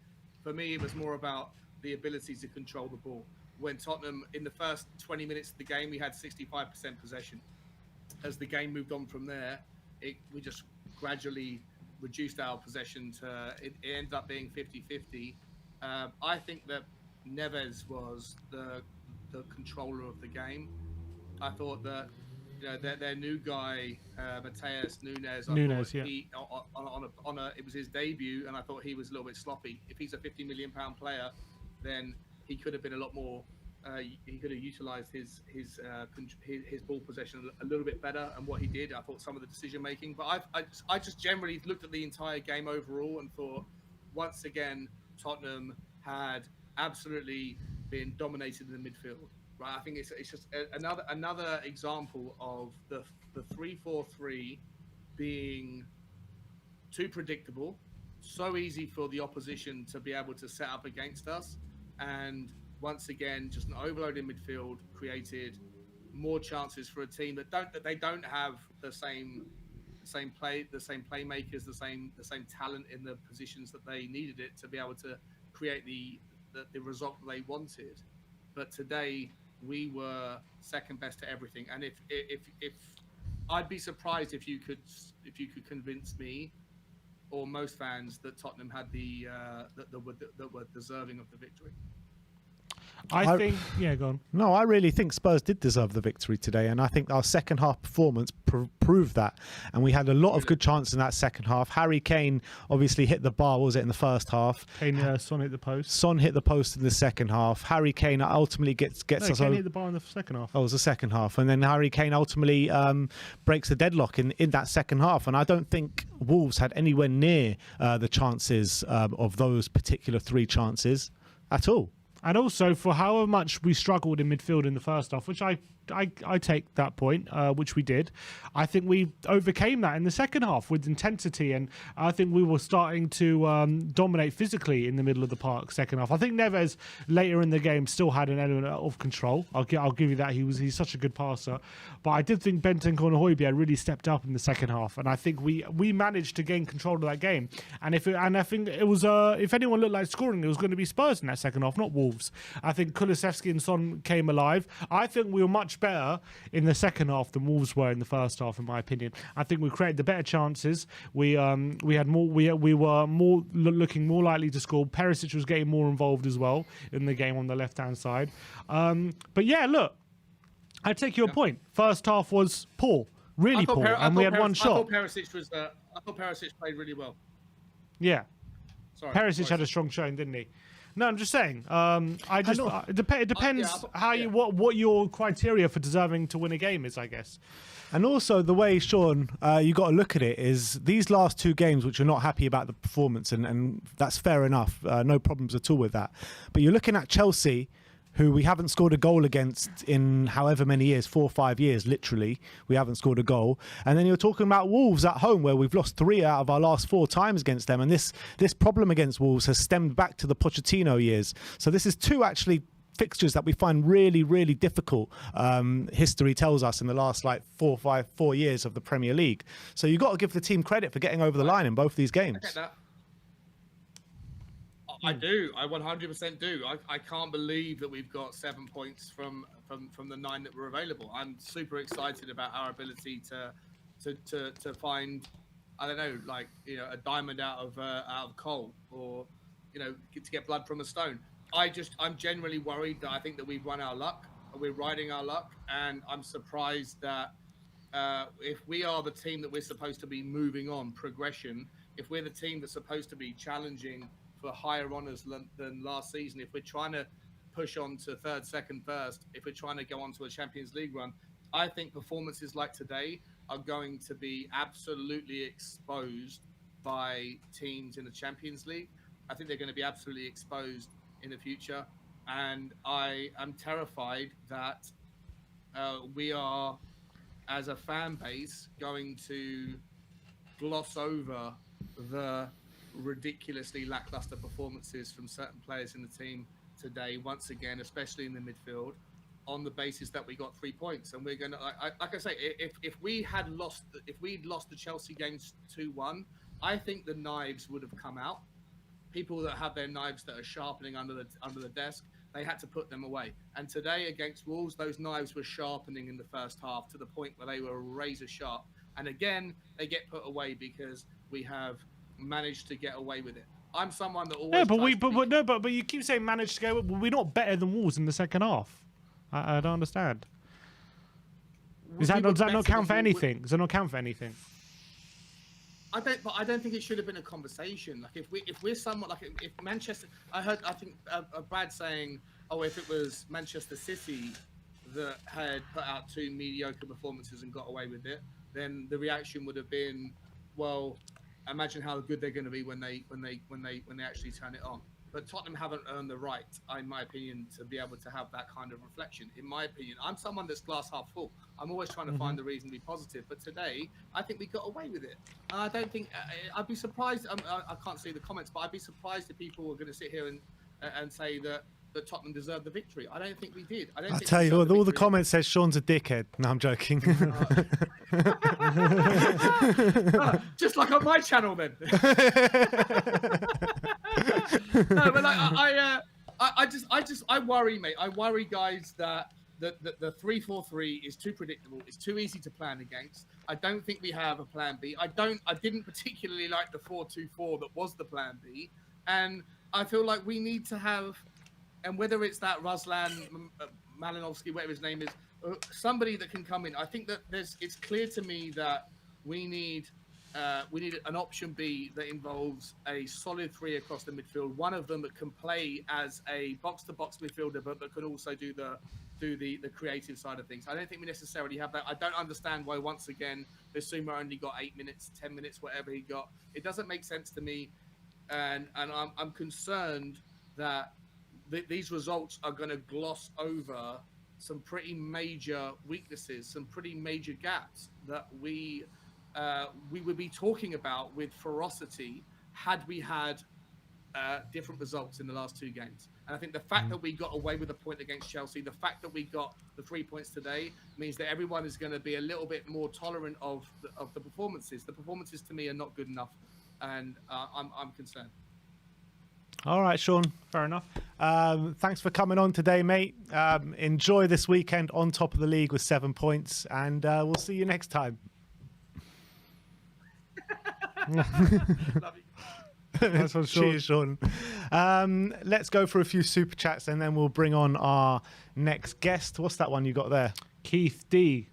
For me, it was more about the ability to control the ball. When Tottenham, in the first 20 minutes of the game, we had 65% possession. As the game moved on from there, we just gradually reduced our possession to, it ended up being 50-50. I think that Neves was the controller of the game. I thought that, you know, their new guy, Mateus Nunes, it was his debut, and I thought he was a little bit sloppy. If he's a £50 million player, then he could have been a lot more. He could have utilised his ball possession a little bit better, and what he did, I thought some of the decision making. But I just generally looked at the entire game overall and thought, once again, Tottenham had absolutely been dominated in the midfield. Right, I think it's just another example of the 3-4-3 being too predictable, so easy for the opposition to be able to set up against us. And once again, just an overloaded midfield created more chances for a team that don't have the same playmakers, the same talent in the positions that they needed it to be able to create the result that they wanted. But today we were second best to everything. And if I'd be surprised if you could convince me or most fans that Tottenham had that were deserving of the victory. I think, yeah, go on. No, I really think Spurs did deserve the victory today, and I think our second half performance proved that. And we had a lot of good chances in that second half. Harry Kane obviously hit the bar, was it, in the first half? Son hit the post. Son hit the post in the second half. Harry Kane ultimately gets us over. Kane hit the bar in the second half. Oh, it was the second half. And then Harry Kane ultimately breaks the deadlock in that second half. And I don't think Wolves had anywhere near the chances of those particular 3 chances at all. And also, for however much we struggled in midfield in the first half, which I take that point, which we did, I think we overcame that in the second half with intensity, and I think we were starting to dominate physically in the middle of the park second half. I think Neves later in the game still had an element of control. I'll give you that. He's such a good passer, but I did think Bentancur and Højbjerg really stepped up in the second half, and I think we managed to gain control of that game. And I think it was if anyone looked like scoring, it was going to be Spurs in that second half, not Wolves. I think Kulusevski and Son came alive. I think we were much better in the second half than Wolves were in the first half, in my opinion. I think we created the better chances. We had more. We were more looking more likely to score. Perisic was getting more involved as well in the game on the left hand side. But yeah, look, I take your point. First half was poor, really poor, and we had one shot. I thought Perisic played really well. Yeah. Sorry, Perisic had a strong showing, didn't he? No, I'm just saying. It depends how yeah. what your criteria for deserving to win a game is, I guess. And also the way, Sean, you got to look at it is these last 2 games, which you're not happy about the performance, and that's fair enough. No problems at all with that. But you're looking at Chelsea, who we haven't scored a goal against in however many years, 4 or 5 years, literally. We haven't scored a goal. And then you're talking about Wolves at home, where we've lost 3 out of our last 4 times against them. And this problem against Wolves has stemmed back to the Pochettino years. So this is 2 actually fixtures that we find really, really difficult. History tells us in the last 4 years of the Premier League. So you've got to give the team credit for getting over the line in both these games. I get that. I do. I 100% do. I can't believe that we've got 7 points from the 9 that were available. I'm super excited about our ability to find, I don't know, a diamond out of coal, or to get blood from a stone. I'm genuinely worried that I think that we've run our luck. We're riding our luck, and I'm surprised that if we are the team that we're supposed to be moving on, progression, if we're the team that's supposed to be challenging for higher honours than last season, if we're trying to push on to third, second, first, if we're trying to go on to a Champions League run, I think performances like today are going to be absolutely exposed by teams in the Champions League. I think they're going to be absolutely exposed in the future, and I am terrified that we are, as a fan base, going to gloss over the ridiculously lackluster performances from certain players in the team today, once again, especially in the midfield, on the basis that we got 3 points. And we're going to, like I say, if we'd lost the Chelsea games 2-1, I think the knives would have come out. People that have their knives that are sharpening under the desk, they had to put them away. And today against Wolves, those knives were sharpening in the first half to the point where they were razor sharp. And again, they get put away because we have managed to get away with it. I'm someone that always. But you keep saying managed to go. Well, we're not better than Wolves in the second half. I don't understand. Does that not count for anything? Does that not count for anything? I don't think it should have been a conversation. Like if we're somewhat like if Manchester, I think Brad saying, oh, if it was Manchester City that had put out 2 mediocre performances and got away with it, then the reaction would have been, well, imagine how good they're going to be when they actually turn it on. But Tottenham haven't earned the right, in my opinion, to be able to have that kind of reflection. In my opinion, I'm someone that's glass half full. I'm always trying to find the reason to be positive. But today, I think we got away with it. I don't think I'd be surprised. I can't see the comments, but I'd be surprised if people were going to sit here and say that Tottenham deserved the victory. I don't think we did. I'll tell you, all the comments says Sean's a dickhead. No, I'm joking. Just like on my channel, then. No, but I worry, mate. I worry, guys, that the 3-4-3 is too predictable. It's too easy to plan against. I don't think we have a plan B. I didn't particularly like the 4-2-4 that was the plan B, and I feel like we need to have, and whether it's that Ruslan Malinovsky, whatever his name is, somebody that can come in. I think that it's clear to me that we need an option B that involves a solid 3 across the midfield. One of them that can play as a box-to-box midfielder, but that can also do the creative side of things. I don't think we necessarily have that. I don't understand why, once again, Bissouma only got 8 minutes, 10 minutes, whatever he got. It doesn't make sense to me, and I'm concerned that these results are going to gloss over some pretty major weaknesses, some pretty major gaps that we would be talking about with ferocity had we had different results in the last 2 games. And I think the fact that we got away with a point against Chelsea, the fact that we got the 3 points today, means that everyone is going to be a little bit more tolerant of the performances. The performances to me are not good enough, and I'm concerned. All right, Sean. Fair enough. Thanks for coming on today, mate. Enjoy this weekend on top of the league with 7 points, and we'll see you next time. Love you. That's what Cheers, Sean. Let's go for a few super chats, and then we'll bring on our next guest. What's that one you got there? Keith D.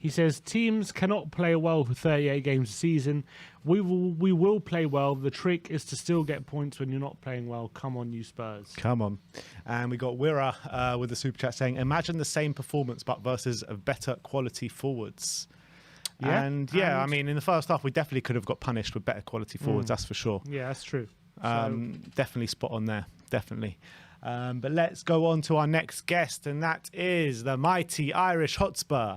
He says teams cannot play well for 38 games a season. We will play well. The trick is to still get points when you're not playing well. Come on, you Spurs. Come on. And we got Wira with the super chat saying, imagine the same performance but versus a better quality forwards. Yeah, and I mean, in the first half, we definitely could have got punished with better quality forwards, that's for sure. Yeah, that's true. Definitely spot on there, definitely. But let's go on to our next guest, and that is the mighty Irish Hotspur.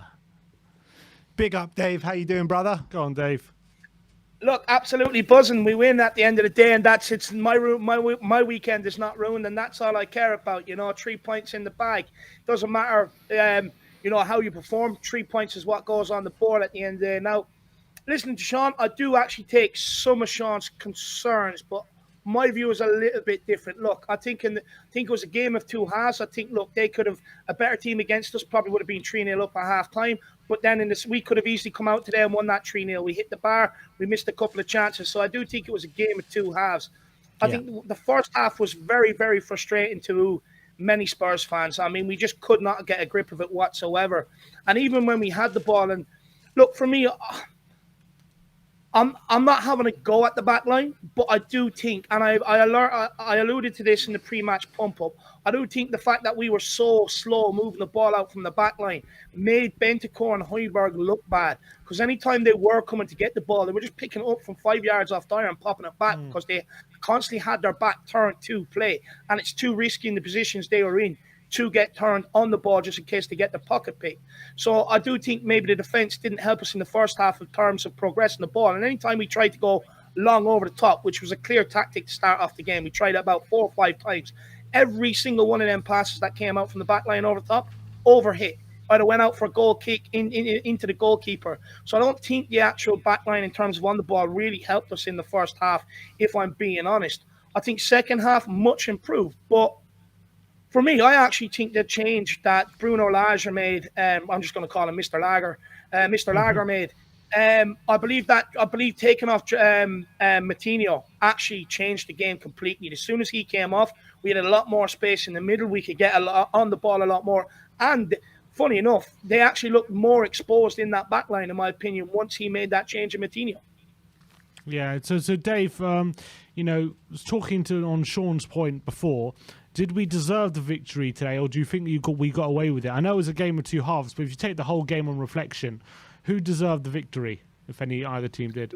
Big up, Dave. How you doing, brother? Go on, Dave. Look, absolutely buzzing. We win at the end of the day, and it's my weekend is not ruined, and that's all I care about. 3 points in the bag. Doesn't matter, how you perform. 3 points is what goes on the board at the end of the day. Now, listening to Sean, I do actually take some of Sean's concerns, but my view is a little bit different. Look, I think it was a game of two halves. I think, they could have a better team against us. Probably would have been 3-0 up at half time. But then we could have easily come out today and won that 3-0. We hit the bar. We missed a couple of chances. So I do think it was a game of two halves. I think the first half was very, very frustrating to many Spurs fans. I mean, we just could not get a grip of it whatsoever. And even when we had the ball, and look, for me, I'm not having a go at the back line, but I do think, and I alluded to this in the pre-match pump-up, I do think the fact that we were so slow moving the ball out from the back line made Bentancur and Højbjerg look bad. Because anytime they were coming to get the ball, they were just picking it up from 5 yards off the iron and popping it back because they constantly had their back turned to play. And it's too risky in the positions they were in to get turned on the ball just in case they get the pocket pick. So I do think maybe the defence didn't help us in the first half in terms of progressing the ball. And anytime we tried to go long over the top, which was a clear tactic to start off the game, we tried it about 4 or 5 times. Every single one of them passes that came out from the back line over the top, overhit. Either went out for a goal kick into the goalkeeper. So I don't think the actual back line in terms of on the ball really helped us in the first half, if I'm being honest. I think second half, much improved. But for me, I actually think the change that Bruno Lage made, I'm just going to call him Mr. Lager, Mr. Lager made, I believe taking off Matinho actually changed the game completely. As soon as he came off, we had a lot more space in the middle. We could get on the ball a lot more. And funny enough, they actually looked more exposed in that back line, in my opinion, once he made that change in Matinho. Yeah, so Dave, was talking on Sean's point before, did we deserve the victory today, or do you think we got away with it? I know it was a game of two halves, but if you take the whole game on reflection, who deserved the victory, if either team did?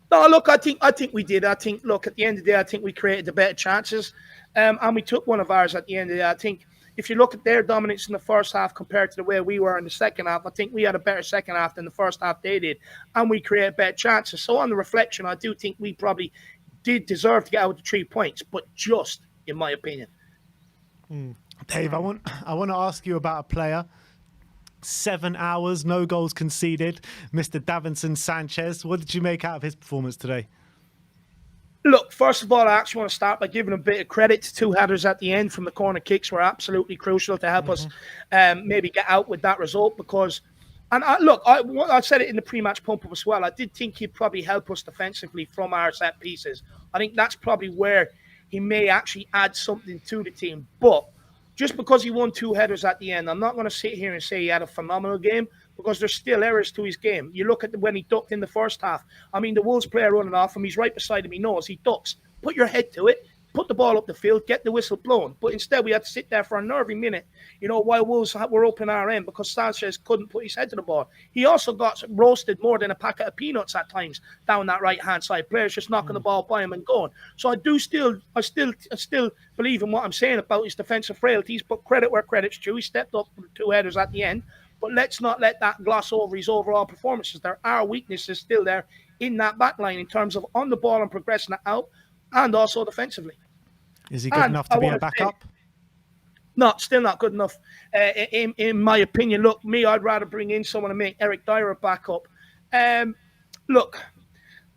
No, look, I think we did. I think, look, at the end of the day, I think we created the better chances, and we took one of ours at the end of the day. I think if you look at their dominance in the first half compared to the way we were in the second half, I think we had a better second half than the first half they did, and we created better chances. So on the reflection, I do think we probably did deserve to get out with the 3 points, but just in my opinion. Dave, I want to ask you about a player. 7 hours, no goals conceded. Mr. Davinson Sanchez. What did you make out of his performance today? Look, first of all, I actually want to start by giving a bit of credit to 2 headers at the end from the corner kicks were absolutely crucial to help us maybe get out with that result because, and I said it in the pre-match pump-up as well, I did think he'd probably help us defensively from our set pieces. I think that's probably where he may actually add something to the team. But just because he won 2 headers at the end, I'm not going to sit here and say he had a phenomenal game because there's still errors to his game. You look at when he ducked in the first half. I mean, the Wolves player running off him, he's right beside him, he knows, he ducks. Put your head to it, put the ball up the field, get the whistle blown. But instead, we had to sit there for a nervy minute, while Wolves were open our end because Sanchez couldn't put his head to the ball. He also got roasted more than a packet of peanuts at times down that right-hand side. Players just knocking the ball by him and going. So I still believe in what I'm saying about his defensive frailties, but credit where credit's due. He stepped up with 2 headers at the end. But let's not let that gloss over his overall performances. There are weaknesses still there in that back line in terms of on the ball and progressing it out and also defensively. Is he good enough to be a backup? No, still not good enough. In my opinion, look, I'd rather bring in someone and make Eric Dyer a backup. Look,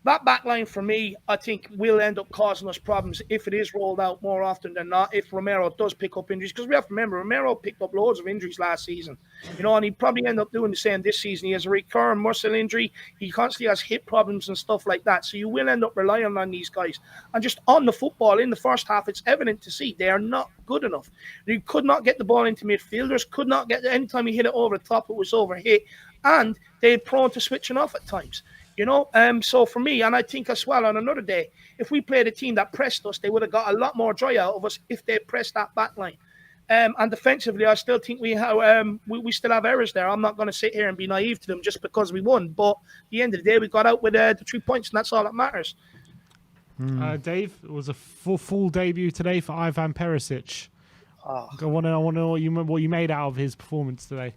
that back line for me, I think will end up causing us problems if it is rolled out more often than not, if Romero does pick up injuries. Because we have to remember, Romero picked up loads of injuries last season, and he'd probably end up doing the same this season. He has a recurrent muscle injury. He constantly has hip problems and stuff like that. So you will end up relying on these guys. And just on the football, in the first half, it's evident to see they are not good enough. You could not get the ball into midfielders, could not get, anytime you hit it over the top, it was overhit. And they're prone to switching off at times. So for me, and I think as well on another day, if we played a team that pressed us, they would have got a lot more joy out of us if they pressed that back line. And defensively, I still think we still have errors there. I'm not going to sit here and be naive to them just because we won. But at the end of the day, we got out with the 3 points, and that's all that matters. Dave, it was a full debut today for Ivan Perisic. I want to know what you made out of his performance today.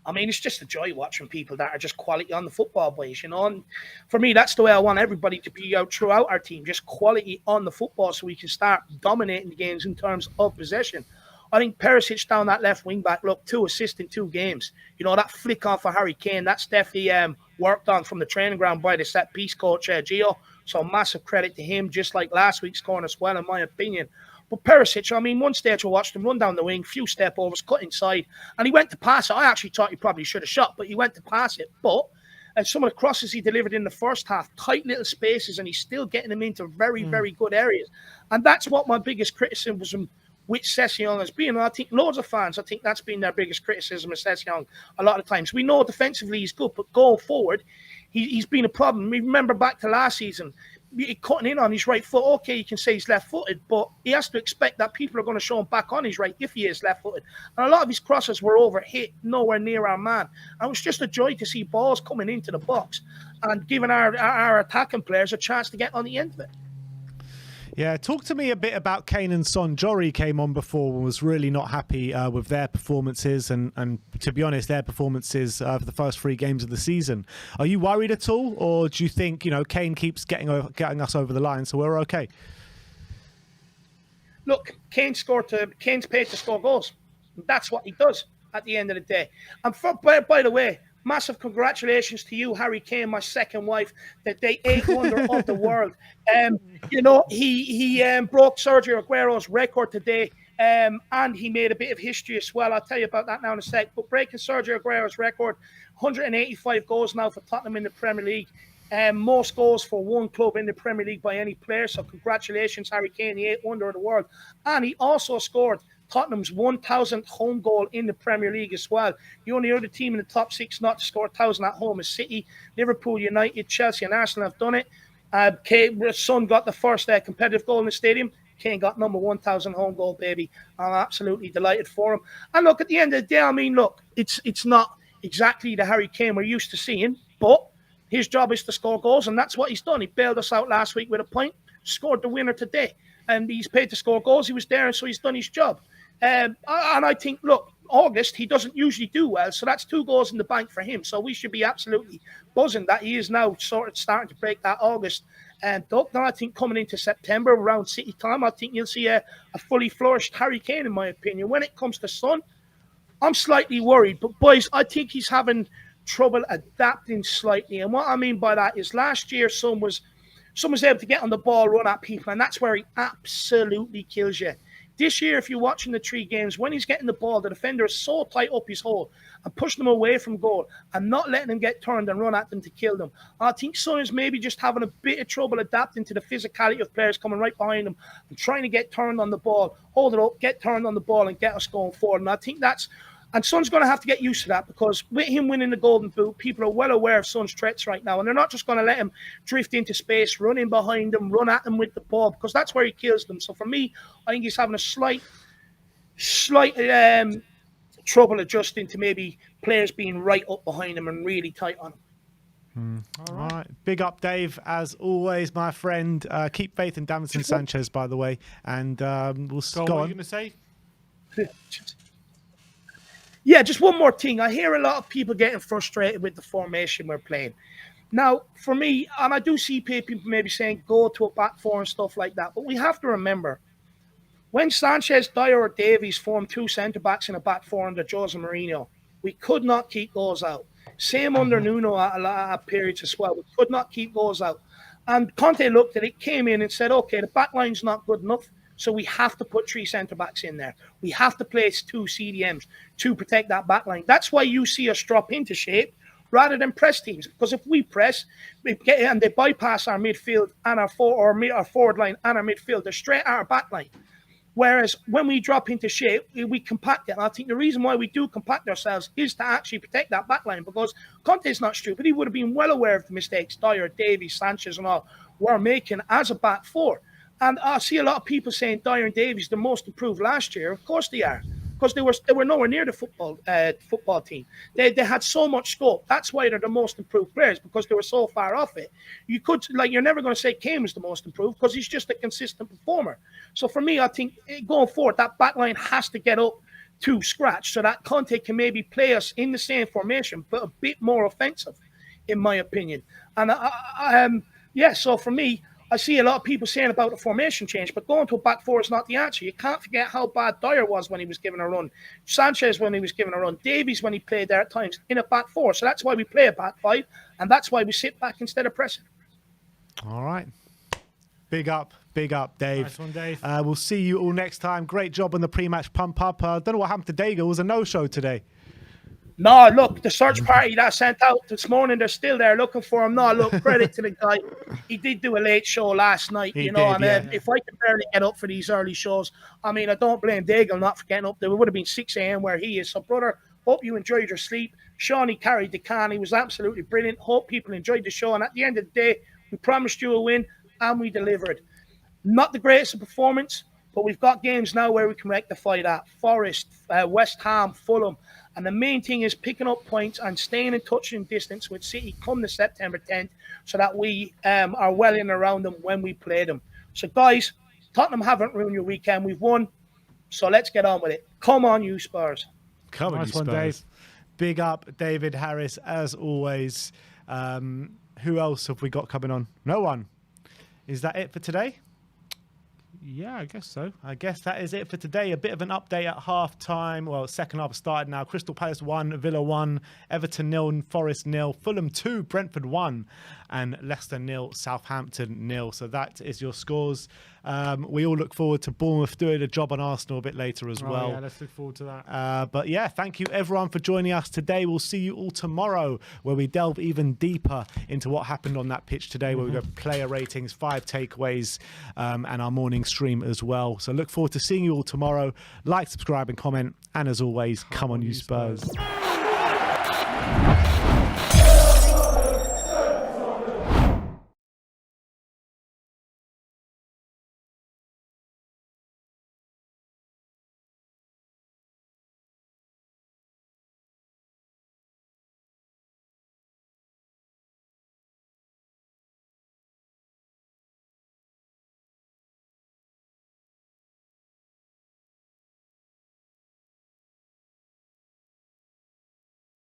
I mean, it's just a joy watching people that are just quality on the football, boys, And for me, that's the way I want everybody to be out throughout our team, just quality on the football so we can start dominating the games in terms of possession. I think Perisic down that left wing back, look, 2 assists in 2 games. That flick on for Harry Kane, that's definitely worked on from the training ground by the set piece coach, Gio. So massive credit to him, just like last week's corner as well, in my opinion. But Perisic, I mean, one stage I watched him run down the wing, few step overs, cut inside, and he went to pass it. I actually thought he probably should have shot, but he went to pass it. But some of the crosses he delivered in the first half, tight little spaces, and he's still getting them into very, very good areas. And that's what my biggest criticism with Sessegnon has been. And I think loads of fans, I think that's been their biggest criticism of Sessegnon a lot of times. We know defensively he's good, but going forward, he's been a problem. We remember back to last season, cutting in on his right foot. Okay, you can say he's left-footed, but he has to expect that people are going to show him back on his right if he is left-footed. And a lot of his crosses were overhit, nowhere near our man. And it was just a joy to see balls coming into the box and giving our attacking players a chance to get on the end of it. Yeah, talk to me a bit about Kane and Son. Jory came on before and was really not happy with their performances and to be honest, their performances for the first 3 games of the season. Are you worried at all, or do you think Kane keeps getting us over the line, so we're okay? Look, Kane's paid to score goals. That's what he does at the end of the day. And by the way, massive congratulations to you, Harry Kane, my second wife, that the 8th wonder of the world. He broke Sergio Aguero's record today, and he made a bit of history as well. I'll tell you about that now in a sec. But breaking Sergio Aguero's record, 185 goals now for Tottenham in the Premier League. Most goals for one club in the Premier League by any player. So congratulations, Harry Kane, the 8th wonder of the world. And he also scored Tottenham's 1,000th home goal in the Premier League as well. The only other team in the top 6 not to score 1,000 at home is City. Liverpool, United, Chelsea and Arsenal have done it. Kane's son got the first competitive goal in the stadium. Kane got number 1,000 home goal, baby. I'm absolutely delighted for him. And look, at the end of the day, I mean, look, it's not exactly the Harry Kane we're used to seeing, but his job is to score goals, and that's what he's done. He bailed us out last week with a point, scored the winner today. And he's paid to score goals. He was there, and so he's done his job. And I think, look, August, he doesn't usually do well, so that's 2 goals in the bank for him. So we should be absolutely buzzing that he is now sort of starting to break that August duck. Now I think coming into September, around City time, I think you'll see a fully flourished Harry Kane, in my opinion. When it comes to Son, I'm slightly worried. But, boys, I think he's having trouble adapting slightly. And what I mean by that is last year, Son was able to get on the ball, run at people, and that's where he absolutely kills you. This year, if you're watching the 3 games, when he's getting the ball, the defender is so tight up his hole and pushing them away from goal and not letting them get turned and run at them to kill them. I think Son is maybe just having a bit of trouble adapting to the physicality of players coming right behind him and trying to get turned on the ball, hold it up, get turned on the ball and get us going forward. And I think and Son's going to have to get used to that, because with him winning the Golden Boot, people are well aware of Son's threats right now, and they're not just going to let him drift into space, run in behind them, run at them with the ball, because that's where he kills them. So for me, I think he's having a slight trouble adjusting to maybe players being right up behind him and really tight on him. All right. Big up, Dave, as always, my friend. Keep faith in Davinson Sanchez, by the way, and we'll go on. What are you going to say? Yeah, just one more thing. I hear a lot of people getting frustrated with the formation we're playing. Now, for me, and I do see people maybe saying go to a back 4 and stuff like that, but we have to remember, when Sanchez, Dyer or Davies formed 2 centre-backs in a back 4 under Jose Mourinho, we could not keep those out. Same under Nuno at periods as well. We could not keep those out. And Conte looked at it, came in and said, okay, the back line's not good enough, so we have to put 3 centre-backs in there. We have to place 2 CDMs to protect that back line. That's why you see us drop into shape rather than press teams. Because if we press and they bypass our midfield and our forward line and our midfield, they're straight at our back line. Whereas when we drop into shape, we compact it. And I think the reason why we do compact ourselves is to actually protect that back line, because Conte's not stupid. He would have been well aware of the mistakes Dyer, Davies, Sanchez and all were making as a back four. And I see a lot of people saying Dyer and Davies the most improved last year. Of course they are, because they were nowhere near the football team. They had so much scope. That's why they're the most improved players, because they were so far off it. You're never going to say Kane was the most improved, because he's just a consistent performer. So for me, I think going forward, that back line has to get up to scratch so that Conte can maybe play us in the same formation, but a bit more offensive, in my opinion. And so for me, I see a lot of people saying about the formation change, but going to a back four is not the answer. You can't forget how bad Dyer was when he was given a run, Sanchez when he was given a run, Davies when he played there at times in a back four. So that's why we play a back five, and that's why we sit back instead of pressing. All right. Big up, Dave. Nice one, Dave. We'll see you all next time. Great job on the pre-match pump up. Don't know what happened to Daigle. It was a no-show today. No, look, the search party that I sent out this morning, they're still there looking for him. No, look, credit to the guy. He did do a late show last night, if I can barely get up for these early shows, I mean, I don't blame Daigle not for getting up there. It would have been 6 a.m. where he is. So, brother, hope you enjoyed your sleep. Shawnee carried the can. He was absolutely brilliant. Hope people enjoyed the show. And at the end of the day, we promised you a win, and we delivered. Not the greatest of performance, but we've got games now where we can rectify that. Forest, West Ham, Fulham. And the main thing is picking up points and staying in touching distance with City come the September 10th so that we are well in and around them when we play them. So, guys, Tottenham haven't ruined your weekend. We've won. So let's get on with it. Come on, you Spurs. Come on, you Spurs. Dave. Big up, David Harris, as always. Who else have we got coming on? No one. Is that it for today? Yeah, I guess so. I guess that is it for today. A bit of an update at half-time. Well, second half started now. Crystal Palace 1, Villa 1, Everton 0, Forest 0, Fulham 2, Brentford 1, and Leicester 0, Southampton 0. So that is your scores. We all look forward to Bournemouth doing a job on Arsenal a bit later as well. Yeah, let's look forward to that. But yeah, thank you everyone for joining us today. We'll see you all tomorrow, where we delve even deeper into what happened on that pitch today, where we go player ratings, 5 takeaways, and our morning stream as well. So look forward to seeing you all tomorrow. Like, subscribe and comment. And as always, come on you Spurs.